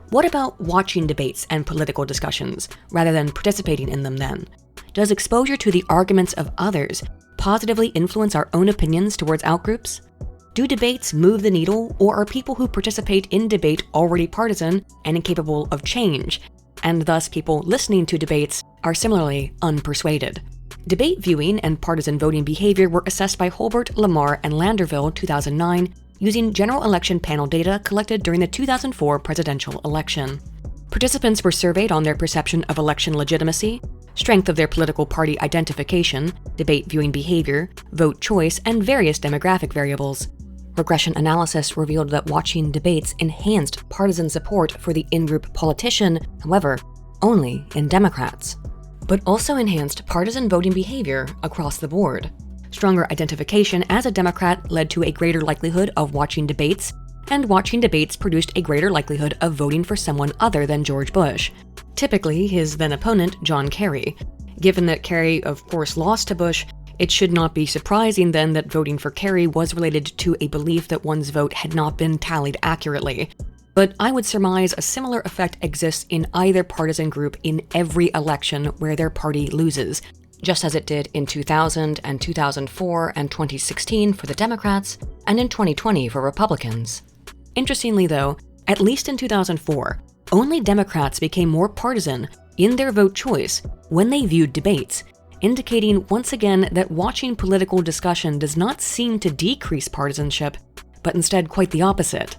What about watching debates and political discussions rather than participating in them then? Does exposure to the arguments of others positively influence our own opinions towards outgroups? Do debates move the needle, or are people who participate in debate already partisan and incapable of change, and thus people listening to debates are similarly unpersuaded? Debate viewing and partisan voting behavior were assessed by Holbert, Lamar, and Landerville 2009 using general election panel data collected during the 2004 presidential election. Participants were surveyed on their perception of election legitimacy, strength of their political party identification, debate viewing behavior, vote choice, and various demographic variables. Regression analysis revealed that watching debates enhanced partisan support for the in-group politician, however, only in Democrats, but also enhanced partisan voting behavior across the board. Stronger identification as a Democrat led to a greater likelihood of watching debates, and watching debates produced a greater likelihood of voting for someone other than George Bush, typically his then-opponent, John Kerry. Given that Kerry, of course, lost to Bush, it should not be surprising then that voting for Kerry was related to a belief that one's vote had not been tallied accurately. But I would surmise a similar effect exists in either partisan group in every election where their party loses, just as it did in 2000 and 2004 and 2016 for the Democrats, and in 2020 for Republicans. Interestingly though, at least in 2004, only Democrats became more partisan in their vote choice when they viewed debates, indicating once again that watching political discussion does not seem to decrease partisanship, but instead quite the opposite.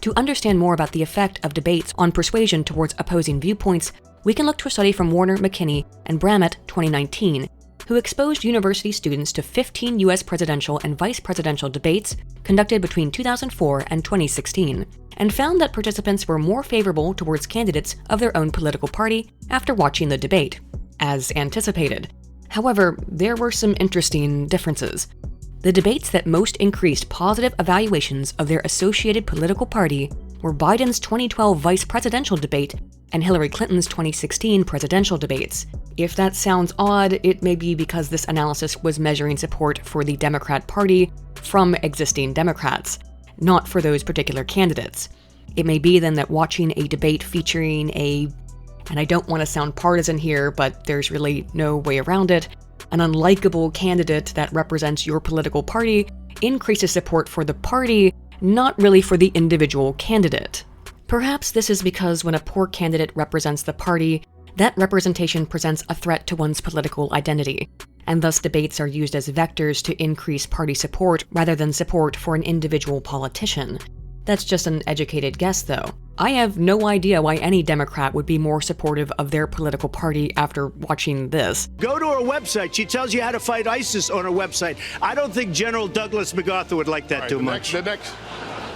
To understand more about the effect of debates on persuasion towards opposing viewpoints, we can look to a study from Warner, McKinney, and Bramett 2019, who exposed university students to 15 US presidential and vice presidential debates conducted between 2004 and 2016, and found that participants were more favorable towards candidates of their own political party after watching the debate, as anticipated. However, there were some interesting differences. The debates that most increased positive evaluations of their associated political party were Biden's 2012 vice presidential debate and Hillary Clinton's 2016 presidential debates. If that sounds odd, it may be because this analysis was measuring support for the Democrat Party from existing Democrats, not for those particular candidates. It may be then that watching a debate featuring and I don't want to sound partisan here, but there's really no way around it, an unlikable candidate that represents your political party increases support for the party, not really for the individual candidate. Perhaps this is because when a poor candidate represents the party, that representation presents a threat to one's political identity, and thus debates are used as vectors to increase party support rather than support for an individual politician. That's just an educated guess, though. I have no idea why any Democrat would be more supportive of their political party after watching this. Go to her website. She tells you how to fight ISIS on her website. I don't think General Douglas MacArthur would like that too much.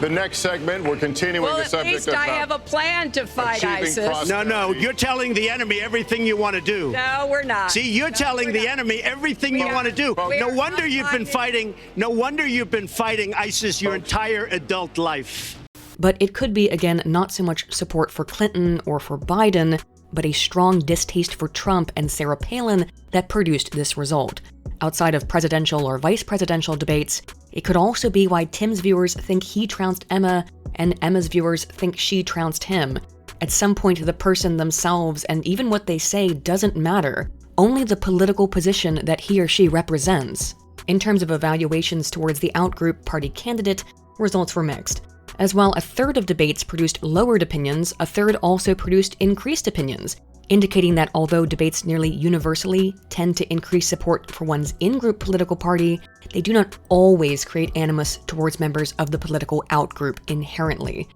The next segment, we're continuing the subject at least I have a plan to fight ISIS. No, you're telling the enemy everything you want to do. No, we're not. See, you're telling the enemy everything you want to do. No wonder you've been fighting ISIS your entire adult life. But it could be, again, not so much support for Clinton or for Biden, but a strong distaste for Trump and Sarah Palin that produced this result. Outside of presidential or vice presidential debates, it could also be why Tim's viewers think he trounced Emma, and Emma's viewers think she trounced him. At some point, the person themselves and even what they say doesn't matter, only the political position that he or she represents. In terms of evaluations towards the outgroup party candidate, results were mixed. As while a third of debates produced lowered opinions, a third also produced increased opinions, indicating that although debates nearly universally tend to increase support for one's in-group political party, they do not always create animus towards members of the political outgroup inherently.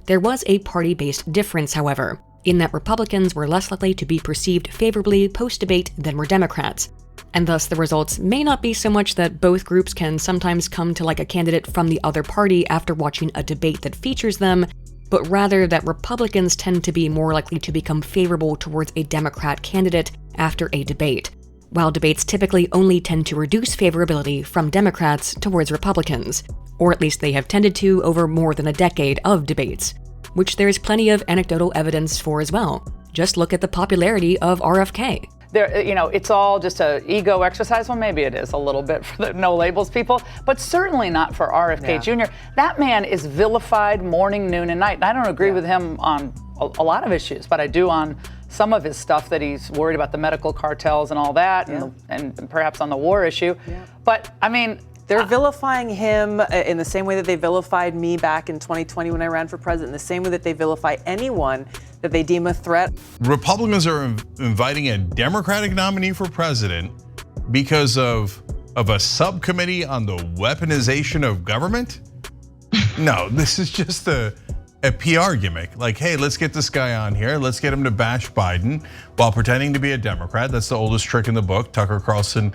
There was a party-based difference, however, in that Republicans were less likely to be perceived favorably post-debate than were Democrats, and thus the results may not be so much that both groups can sometimes come to like a candidate from the other party after watching a debate that features them, but rather that Republicans tend to be more likely to become favorable towards a Democrat candidate after a debate, while debates typically only tend to reduce favorability from Democrats towards Republicans, or at least they have tended to over more than a decade of debates, which there's plenty of anecdotal evidence for as well. Just look at the popularity of RFK. There, it's all just a ego exercise. Well, maybe it is a little bit for the no labels people, but certainly not for RFK Jr. That man is vilified morning, noon, and night. And I don't agree with him on a lot of issues, but I do on some of his stuff that he's worried about the medical cartels and all that, and perhaps on the war issue. But I mean, they're vilifying him in the same way that they vilified me back in 2020 when I ran for president, in the same way that they vilify anyone that they deem a threat. Republicans are inviting a Democratic nominee for president because of a subcommittee on the weaponization of government? No, this is just a PR gimmick. Like, hey, let's get this guy on here. Let's get him to bash Biden while pretending to be a Democrat. That's the oldest trick in the book. Tucker Carlson,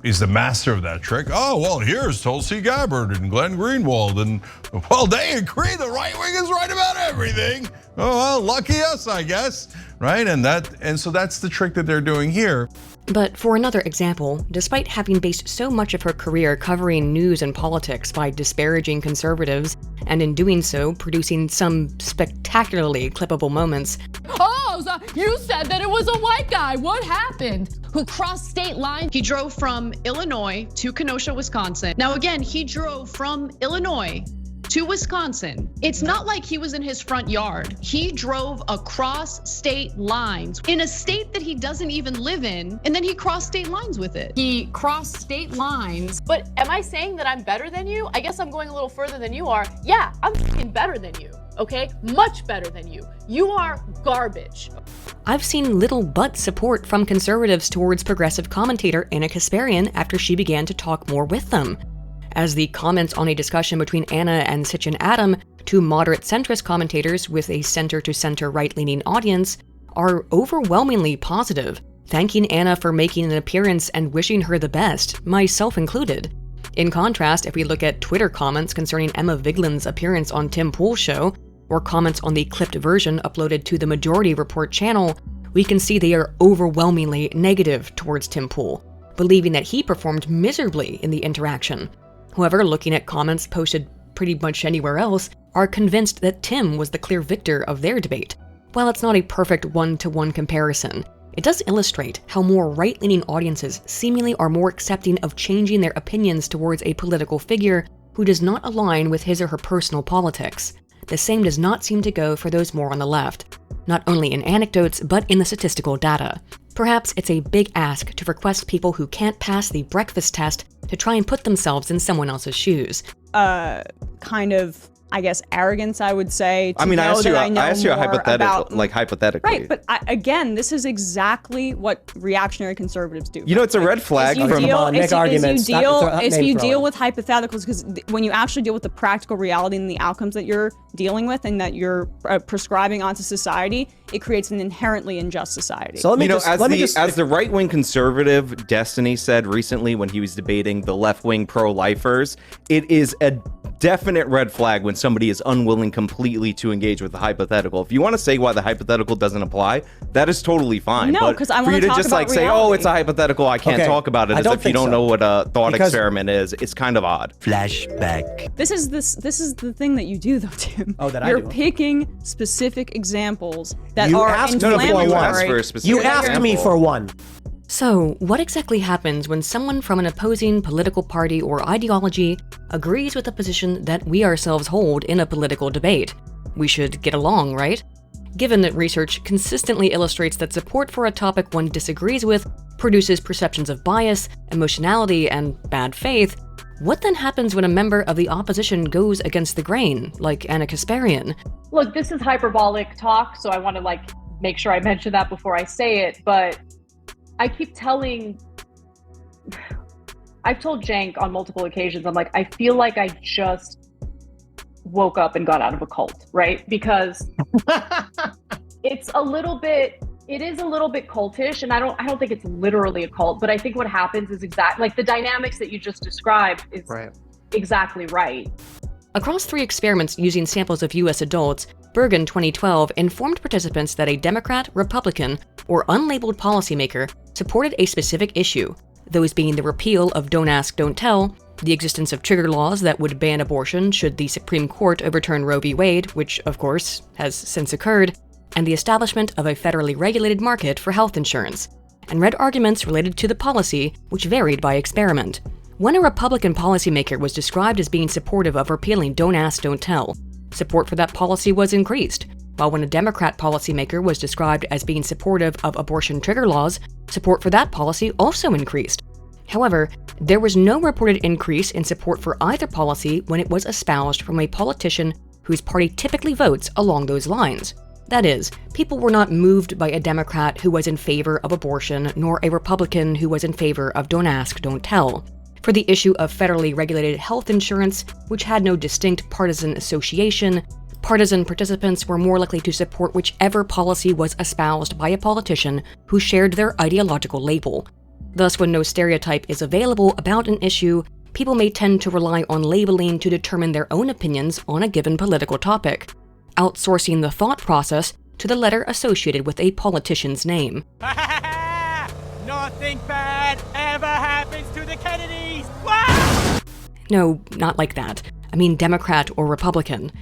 is the master of that trick. Oh, well, here's Tulsi Gabbard and Glenn Greenwald. And, well, they agree the right wing is right about everything. Oh, well, lucky us, I guess. Right? And so that's the trick that they're doing here. But for another example, despite having based so much of her career covering news and politics by disparaging conservatives, and in doing so, producing some spectacularly clippable moments. Oh, so you said that it was a white guy. What happened? Who crossed state lines. He drove from Illinois to Kenosha, Wisconsin. Now again, he drove from Illinois to Wisconsin. It's not like he was in his front yard. He drove across state lines in a state that he doesn't even live in, and then he crossed state lines with it. He crossed state lines. But am I saying that I'm better than you? I guess I'm going a little further than you are. Yeah, I'm fucking better than you, okay? Much better than you. You are garbage. I've seen little but support from conservatives towards progressive commentator Anna Kasparian after she began to talk more with them. As the comments on a discussion between Anna and Sitchin Adam, two moderate centrist commentators with a center-to-center right-leaning audience, are overwhelmingly positive, thanking Anna for making an appearance and wishing her the best, myself included. In contrast, if we look at Twitter comments concerning Emma Vigeland's appearance on Tim Pool's show, or comments on the clipped version uploaded to the Majority Report channel, we can see they are overwhelmingly negative towards Tim Pool, believing that he performed miserably in the interaction. However, looking at comments posted pretty much anywhere else, are convinced that Tim was the clear victor of their debate. While it's not a perfect one-to-one comparison, it does illustrate how more right-leaning audiences seemingly are more accepting of changing their opinions towards a political figure who does not align with his or her personal politics. The same does not seem to go for those more on the left, not only in anecdotes but in the statistical data. Perhaps it's a big ask to request people who can't pass the breakfast test to try and put themselves in someone else's shoes. Kind of, I guess, arrogance, I would say. I asked you a hypothetical, hypothetically. Right, but again, this is exactly what reactionary conservatives do. It's a red flag If from you deal arguments. with hypotheticals, because when you actually deal with the practical reality and the outcomes that you're dealing with and that you're prescribing onto society, it creates an inherently unjust society. So as the right-wing conservative Destiny said recently when he was debating the left-wing pro-lifers, it is a definite red flag when somebody is unwilling completely to engage with the hypothetical. If you want to say why the hypothetical doesn't apply, that is totally fine. No, because I want to talk just about say, reality. oh, it's a hypothetical, I can't talk about it, as if you don't know what a thought experiment is. It's kind of odd. Flashback. This is the thing that you do, though, Tim. Oh, that You're I do. picking specific examples that You are asked me inflammatory. You asked me for one. So, what exactly happens when someone from an opposing political party or ideology agrees with a position that we ourselves hold in a political debate? We should get along, right? Given that research consistently illustrates that support for a topic one disagrees with produces perceptions of bias, emotionality, and bad faith, what then happens when a member of the opposition goes against the grain, like Anna Kasparian? Look, this is hyperbolic talk, so I want to make sure I mention that before I say it, but I keep I've told Cenk on multiple occasions, I'm like, I feel like I just woke up and got out of a cult, right? Because it is a little bit cultish, and I don't think it's literally a cult, but I think what happens is the dynamics that you just described is exactly right. Across 3 experiments using samples of US adults, Bergen 2012 informed participants that a Democrat, Republican, or unlabeled policymaker supported a specific issue, those being the repeal of Don't Ask, Don't Tell, the existence of trigger laws that would ban abortion should the Supreme Court overturn Roe v. Wade, which, of course, has since occurred, and the establishment of a federally regulated market for health insurance, and read arguments related to the policy, which varied by experiment. When a Republican policymaker was described as being supportive of repealing Don't Ask, Don't Tell, support for that policy was increased, while when a Democrat policymaker was described as being supportive of abortion trigger laws, support for that policy also increased. However, there was no reported increase in support for either policy when it was espoused from a politician whose party typically votes along those lines. That is, people were not moved by a Democrat who was in favor of abortion, nor a Republican who was in favor of Don't Ask, Don't Tell. For the issue of federally regulated health insurance, which had no distinct partisan association, partisan participants were more likely to support whichever policy was espoused by a politician who shared their ideological label. Thus, when no stereotype is available about an issue, people may tend to rely on labeling to determine their own opinions on a given political topic, outsourcing the thought process to the letter associated with a politician's name. Nothing bad ever happens to the Kennedys! No, not like that. I mean Democrat or Republican.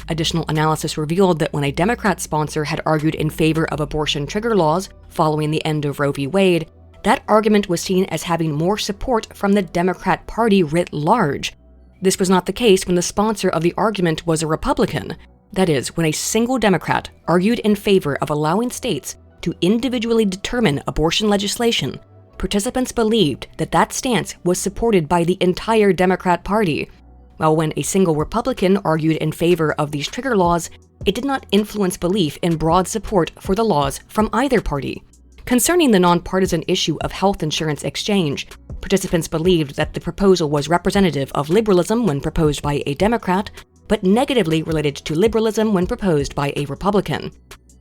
Additional analysis revealed that when a Democrat sponsor had argued in favor of abortion trigger laws following the end of Roe v. Wade, that argument was seen as having more support from the Democrat Party writ large. This was not the case when the sponsor of the argument was a Republican. That is, when a single Democrat argued in favor of allowing states to individually determine abortion legislation, participants believed that that stance was supported by the entire Democrat Party, while when a single Republican argued in favor of these trigger laws, it did not influence belief in broad support for the laws from either party. Concerning the nonpartisan issue of health insurance exchange, participants believed that the proposal was representative of liberalism when proposed by a Democrat, but negatively related to liberalism when proposed by a Republican.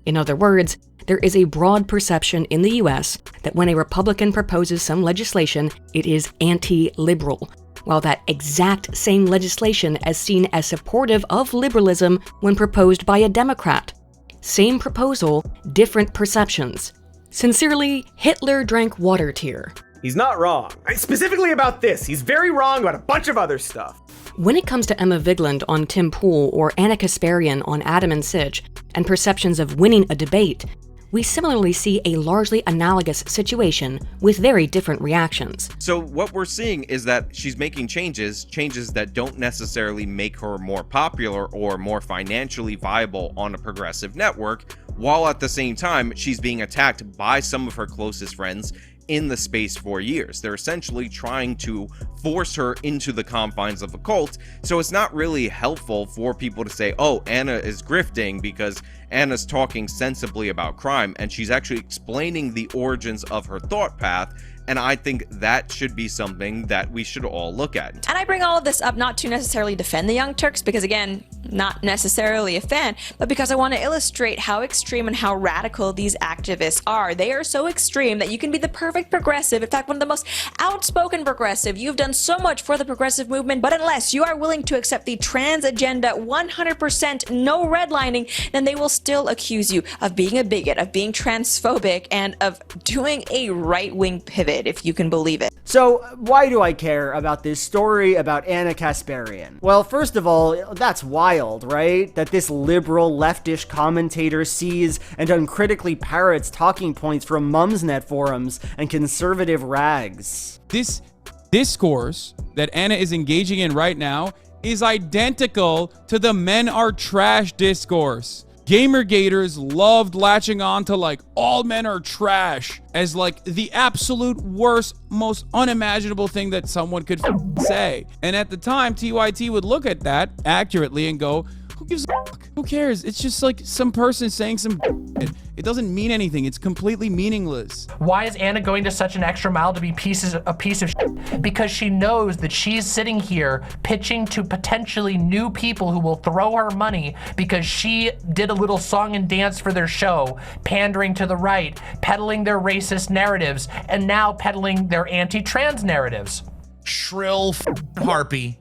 In other words, there is a broad perception in the US that when a Republican proposes some legislation, it is anti-liberal, while that exact same legislation is seen as supportive of liberalism when proposed by a Democrat. Same proposal, different perceptions. Sincerely, Hitler drank water tier. He's not wrong. Specifically about this, he's very wrong about a bunch of other stuff. When it comes to Emma Vigeland on Tim Pool or Anna Kasparian on Adam and Sitch, and perceptions of winning a debate, we similarly see a largely analogous situation with very different reactions. So what we're seeing is that she's making changes that don't necessarily make her more popular or more financially viable on a progressive network, while at the same time she's being attacked by some of her closest friends in the space for years. They're essentially trying to force her into the confines of a cult, so it's not really helpful for people to say, oh, Anna is grifting because Anna's talking sensibly about crime, and she's actually explaining the origins of her thought path, and I think that should be something that we should all look at. And I bring all of this up not to necessarily defend the Young Turks, because again, not necessarily a fan, but because I want to illustrate how extreme and how radical these activists are. They are so extreme that you can be the perfect progressive, in fact, one of the most outspoken progressive. You've done so much for the progressive movement, but unless you are willing to accept the trans agenda 100%, no redlining, then they will still accuse you of being a bigot, of being transphobic, and of doing a right-wing pivot, if you can believe it. So, why do I care about this story about Anna Kasparian? Well, first of all, that's wild, right? That this liberal leftish commentator sees and uncritically parrots talking points from Mumsnet forums and conservative rags. This discourse that Anna is engaging in right now is identical to the men are trash discourse. Gamergators loved latching on to like all men are trash as like the absolute worst, most unimaginable thing that someone could say. And at the time, TYT would look at that accurately and go, who gives a fuck? Who cares? It's just like some person saying some shit. It doesn't mean anything. It's completely meaningless. Why is Anna going to such an extra mile to be a piece of shit? Because she knows that she's sitting here pitching to potentially new people who will throw her money because she did a little song and dance for their show, pandering to the right, peddling their racist narratives, and now peddling their anti-trans narratives. Shrill harpy.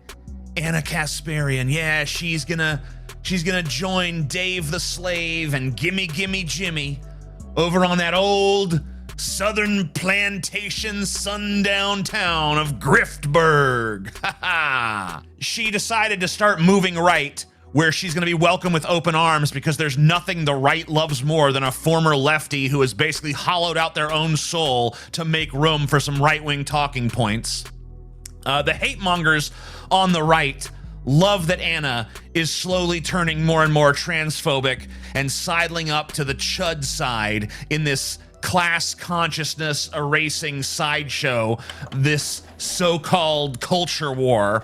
Anna Kasparian, yeah, she's gonna join Dave the Slave and Gimme Gimme Jimmy over on that old southern plantation sundown town of Griftburg. She decided to start moving right, where she's going to be welcomed with open arms because there's nothing the right loves more than a former lefty who has basically hollowed out their own soul to make room for some right-wing talking points. The hate mongers on the right love that Anna is slowly turning more and more transphobic and sidling up to the chud side in this class consciousness erasing sideshow, this so-called culture war.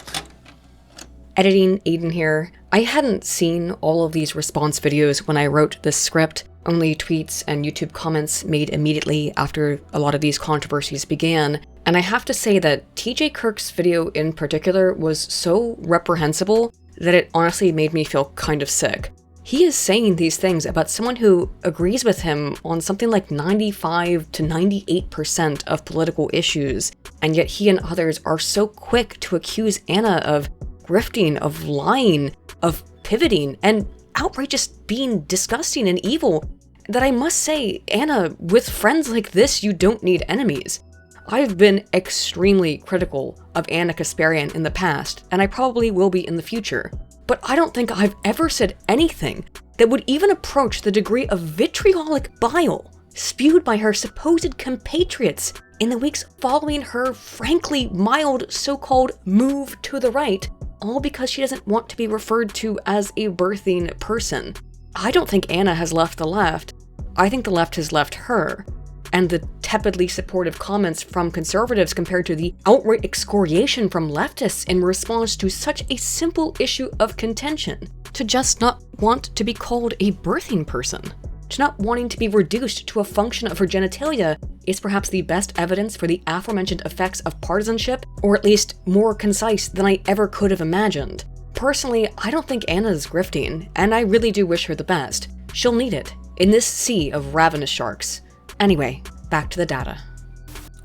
Editing Aiden here. I hadn't seen all of these response videos when I wrote this script. Only tweets and YouTube comments made immediately after a lot of these controversies began. And I have to say that TJ Kirk's video in particular was so reprehensible that it honestly made me feel kind of sick. He is saying these things about someone who agrees with him on something like 95 to 98% of political issues, and yet he and others are so quick to accuse Anna of grifting, of lying, of pivoting, and outright just being disgusting and evil, that I must say, Anna, with friends like this, you don't need enemies. I've been extremely critical of Anna Kasparian in the past, and I probably will be in the future. But I don't think I've ever said anything that would even approach the degree of vitriolic bile spewed by her supposed compatriots in the weeks following her frankly mild so-called move to the right, all because she doesn't want to be referred to as a birthing person. I don't think Anna has left the left. I think the left has left her. And the tepidly supportive comments from conservatives compared to the outright excoriation from leftists in response to such a simple issue of contention, to just not want to be called a birthing person, to not wanting to be reduced to a function of her genitalia, is perhaps the best evidence for the aforementioned effects of partisanship, or at least more concise than I ever could have imagined. Personally, I don't think Anna's grifting, and I really do wish her the best. She'll need it in this sea of ravenous sharks. Anyway, back to the data.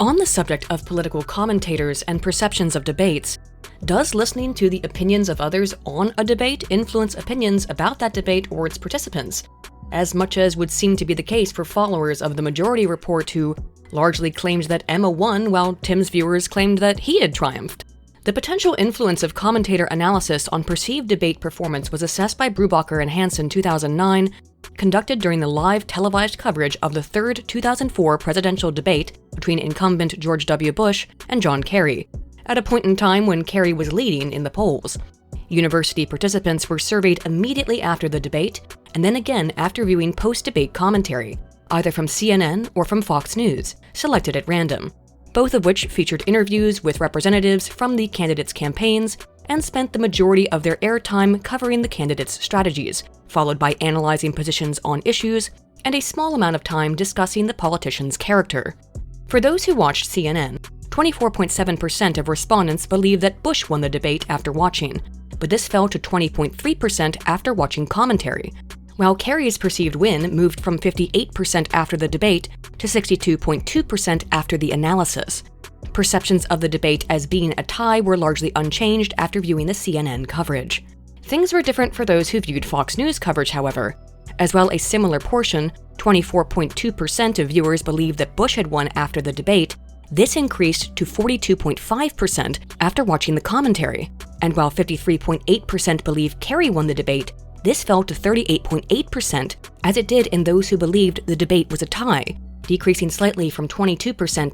On the subject of political commentators and perceptions of debates, does listening to the opinions of others on a debate influence opinions about that debate or its participants, as much as would seem to be the case for followers of the Majority Report who largely claimed that Emma won while Tim's viewers claimed that he had triumphed? The potential influence of commentator analysis on perceived debate performance was assessed by Brubacher and Hansen 2009, conducted during the live televised coverage of the third 2004 presidential debate between incumbent George W. Bush and John Kerry, at a point in time when Kerry was leading in the polls. University participants were surveyed immediately after the debate, and then again after viewing post-debate commentary, either from CNN or from Fox News, selected at random, both of which featured interviews with representatives from the candidates' campaigns and spent the majority of their airtime covering the candidates' strategies, followed by analyzing positions on issues, and a small amount of time discussing the politician's character. For those who watched CNN, 24.7% of respondents believe that Bush won the debate after watching, but this fell to 20.3% after watching commentary, while Kerry's perceived win moved from 58% after the debate to 62.2% after the analysis. Perceptions of the debate as being a tie were largely unchanged after viewing the CNN coverage. Things were different for those who viewed Fox News coverage, however. As well, a similar portion, 24.2% of viewers believed that Bush had won after the debate. This increased to 42.5% after watching the commentary. And while 53.8% believe Kerry won the debate, this fell to 38.8%, as it did in those who believed the debate was a tie, decreasing slightly from 22%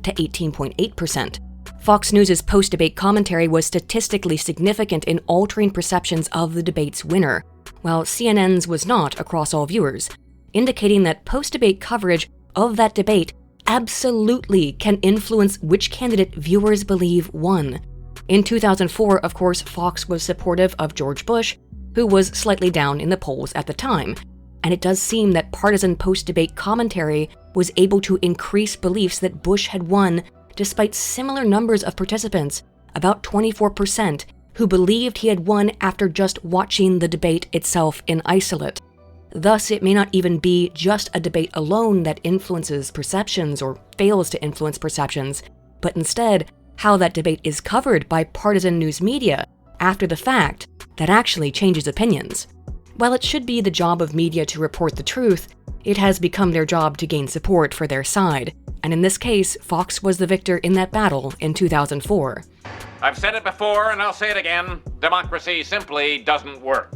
to 18.8%. Fox News' post-debate commentary was statistically significant in altering perceptions of the debate's winner, while CNN's was not across all viewers, indicating that post-debate coverage of that debate absolutely can influence which candidate viewers believe won. In 2004, of course, Fox was supportive of George Bush, who was slightly down in the polls at the time, and it does seem that partisan post-debate commentary was able to increase beliefs that Bush had won despite similar numbers of participants, about 24%, who believed he had won after just watching the debate itself in isolate. Thus, it may not even be just a debate alone that influences perceptions or fails to influence perceptions, but instead, how that debate is covered by partisan news media, after the fact that actually changes opinions. While it should be the job of media to report the truth, it has become their job to gain support for their side, and in this case, Fox was the victor in that battle in 2004. I've said it before and I'll say it again, democracy simply doesn't work.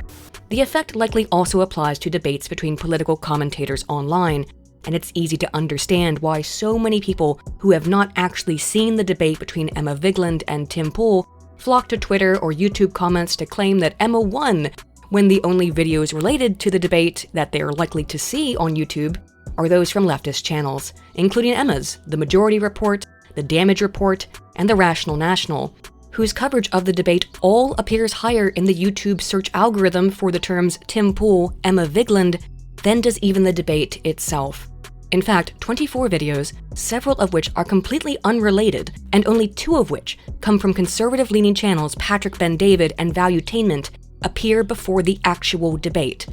The effect likely also applies to debates between political commentators online, and it's easy to understand why so many people who have not actually seen the debate between Emma Vigeland and Tim Pool flock to Twitter or YouTube comments to claim that Emma won, when the only videos related to the debate that they are likely to see on YouTube are those from leftist channels, including Emma's, The Majority Report, The Damage Report, and The Rational National, whose coverage of the debate all appears higher in the YouTube search algorithm for the terms Tim Pool, Emma Vigeland, than does even the debate itself. In fact, 24 videos, several of which are completely unrelated, and only 2 of which come from conservative-leaning channels Patrick Ben-David and Valuetainment, appear before the actual debate.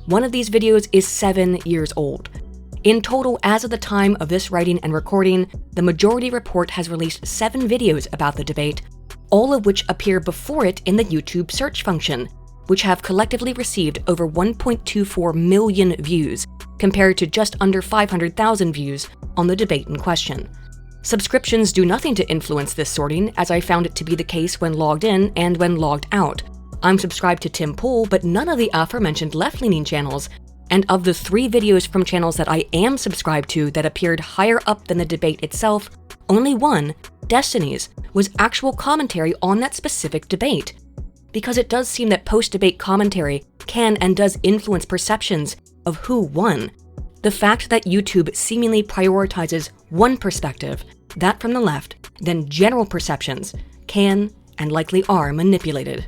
One of these videos is 7 years old. In total, as of the time of this writing and recording, the Majority Report has released 7 videos about the debate, all of which appear before it in the YouTube search function, which have collectively received over 1.24 million views, compared to just under 500,000 views on the debate in question. Subscriptions do nothing to influence this sorting, as I found it to be the case when logged in and when logged out. I'm subscribed to Tim Pool, but none of the aforementioned left-leaning channels, and of the 3 videos from channels that I am subscribed to that appeared higher up than the debate itself, only one, Destiny's, was actual commentary on that specific debate. Because it does seem that post-debate commentary can and does influence perceptions of who won. The fact that YouTube seemingly prioritizes one perspective, that from the left, then general perceptions, can and likely are manipulated.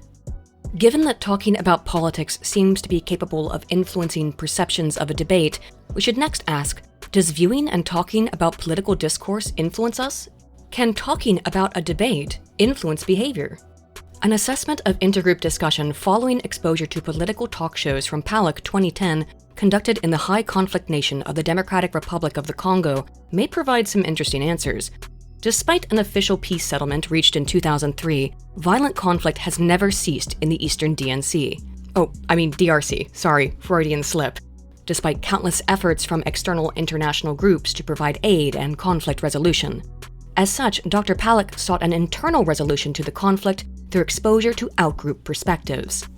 Given that talking about politics seems to be capable of influencing perceptions of a debate, we should next ask, does viewing and talking about political discourse influence us? Can talking about a debate influence behavior? An assessment of intergroup discussion following exposure to political talk shows from Palak 2010, conducted in the high-conflict nation of the Democratic Republic of the Congo, may provide some interesting answers. Despite an official peace settlement reached in 2003, violent conflict has never ceased in the eastern DRC. DRC, sorry, Freudian slip. Despite countless efforts from external international groups to provide aid and conflict resolution. As such, Dr. Palak sought an internal resolution to the conflict through exposure to outgroup perspectives.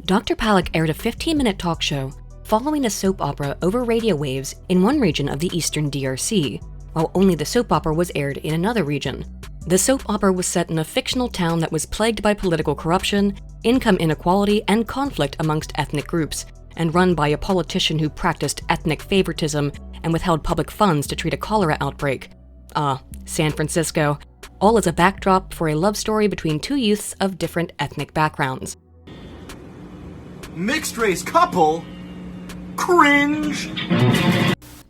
Dr. Palak aired a 15-minute talk show following a soap opera over radio waves in one region of the eastern DRC, while only the soap opera was aired in another region. The soap opera was set in a fictional town that was plagued by political corruption, income inequality, and conflict amongst ethnic groups, and run by a politician who practiced ethnic favoritism and withheld public funds to treat a cholera outbreak. San Francisco, all as a backdrop for a love story between 2 youths of different ethnic backgrounds. Mixed race couple? Cringe!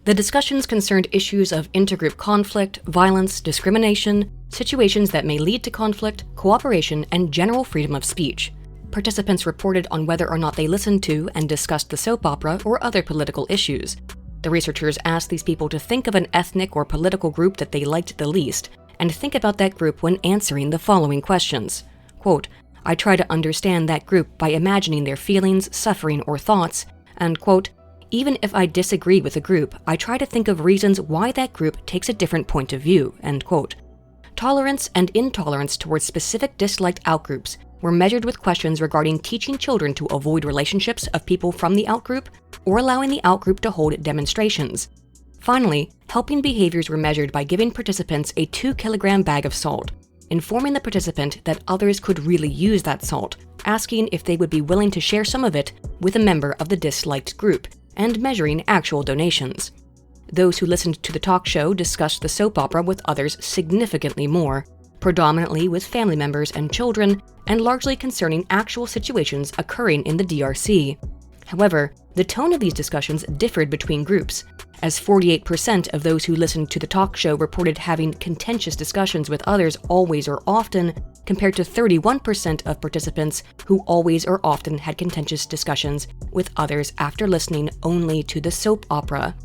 The discussions concerned issues of intergroup conflict, violence, discrimination, situations that may lead to conflict, cooperation, and general freedom of speech. Participants reported on whether or not they listened to and discussed the soap opera or other political issues. The researchers asked these people to think of an ethnic or political group that they liked the least, and think about that group when answering the following questions. Quote, I try to understand that group by imagining their feelings, suffering, or thoughts, and quote, even if I disagree with a group, I try to think of reasons why that group takes a different point of view, end quote. Tolerance and intolerance towards specific disliked outgroups were measured with questions regarding teaching children to avoid relationships of people from the outgroup or allowing the outgroup to hold demonstrations. Finally, helping behaviors were measured by giving participants a 2-kilogram bag of salt, informing the participant that others could really use that salt, asking if they would be willing to share some of it with a member of the disliked group, and measuring actual donations. Those who listened to the talk show discussed the soap opera with others significantly more, predominantly with family members and children, and largely concerning actual situations occurring in the DRC. However, the tone of these discussions differed between groups, as 48% of those who listened to the talk show reported having contentious discussions with others always or often, compared to 31% of participants who always or often had contentious discussions with others after listening only to the soap opera.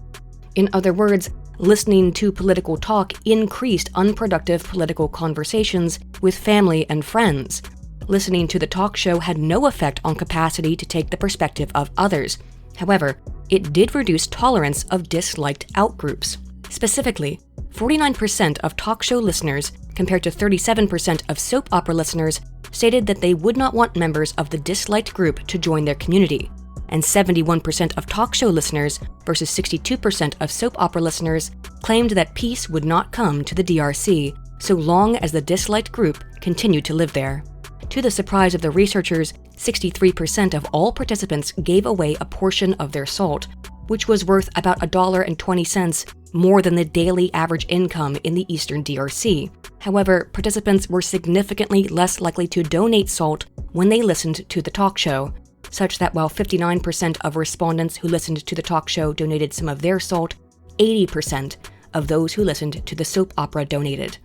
In other words, listening to political talk increased unproductive political conversations with family and friends. listening to the talk show had no effect on capacity to take the perspective of others. However, it did reduce tolerance of disliked outgroups. Specifically, 49% of talk show listeners, compared to 37% of soap opera listeners, stated that they would not want members of the disliked group to join their community. And 71% of talk show listeners versus 62% of soap opera listeners claimed that peace would not come to the DRC so long as the disliked group continued to live there. To the surprise of the researchers, 63% of all participants gave away a portion of their salt, which was worth about $1.20 more than the daily average income in the eastern DRC. However, participants were significantly less likely to donate salt when they listened to the talk show, such that while 59% of respondents who listened to the talk show donated some of their salt, 80% of those who listened to the soap opera donated.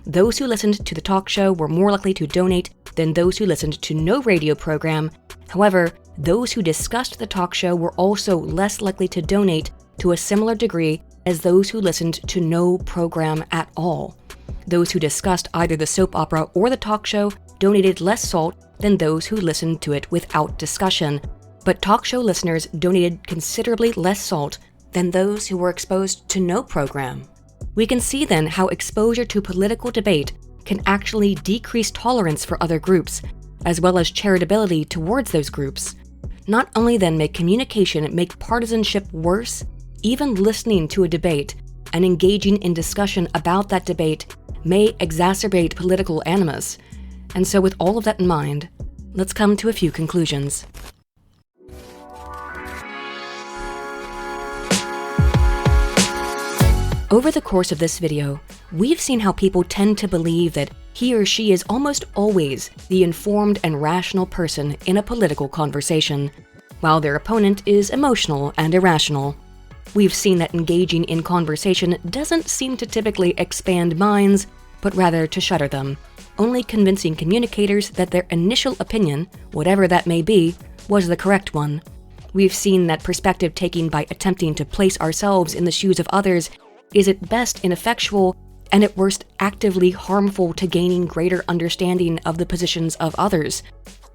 Those who listened to the talk show were more likely to donate than those who listened to no radio program. However, those who discussed the talk show were also less likely to donate to a similar degree as those who listened to no program at all. Those who discussed either the soap opera or the talk show donated less salt than those who listened to it without discussion, but talk show listeners donated considerably less salt than those who were exposed to no program. We can see then how exposure to political debate can actually decrease tolerance for other groups, as well as charitability towards those groups. Not only then may communication make partisanship worse, even listening to a debate and engaging in discussion about that debate may exacerbate political animus. And so with all of that in mind, let's come to a few conclusions. Over the course of this video, we've seen how people tend to believe that he or she is almost always the informed and rational person in a political conversation, while their opponent is emotional and irrational. We've seen that engaging in conversation doesn't seem to typically expand minds, but rather to shutter them, only convincing communicators that their initial opinion, whatever that may be, was the correct one. We've seen that perspective taking by attempting to place ourselves in the shoes of others is at best ineffectual and at worst actively harmful to gaining greater understanding of the positions of others.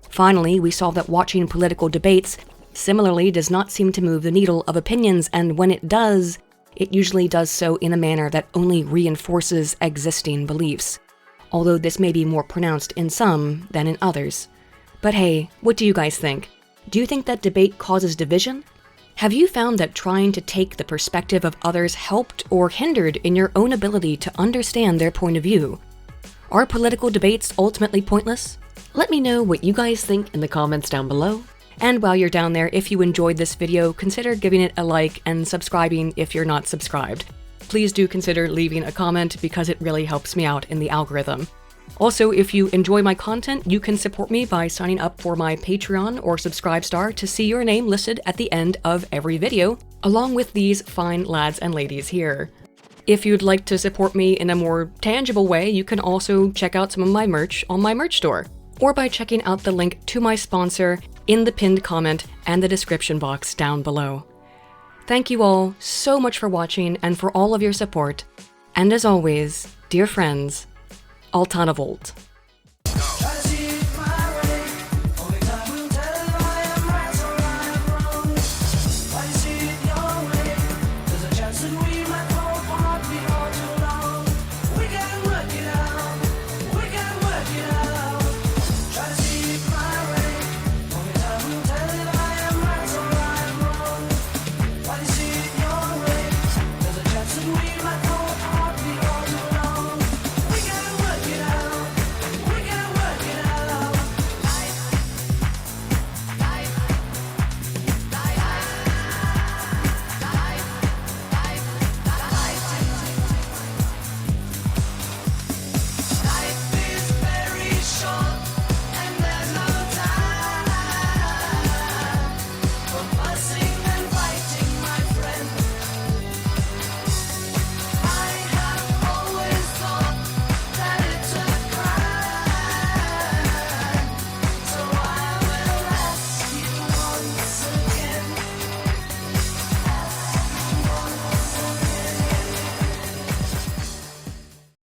Finally, we saw that watching political debates similarly does not seem to move the needle of opinions, and when it does, it usually does so in a manner that only reinforces existing beliefs, although this may be more pronounced in some than in others. But hey, what do you guys think? Do you think that debate causes division? Have you found that trying to take the perspective of others helped or hindered in your own ability to understand their point of view? Are political debates ultimately pointless? Let me know what you guys think in the comments down below. And while you're down there, if you enjoyed this video, consider giving it a like and subscribing if you're not subscribed. Please do consider leaving a comment because it really helps me out in the algorithm. Also, if you enjoy my content, you can support me by signing up for my Patreon or Subscribestar to see your name listed at the end of every video, along with these fine lads and ladies here. If you'd like to support me in a more tangible way, you can also check out some of my merch on my merch store, or by checking out the link to my sponsor in the pinned comment and the description box down below. Thank you all so much for watching and for all of your support. And as always, dear friends, Altana Volt.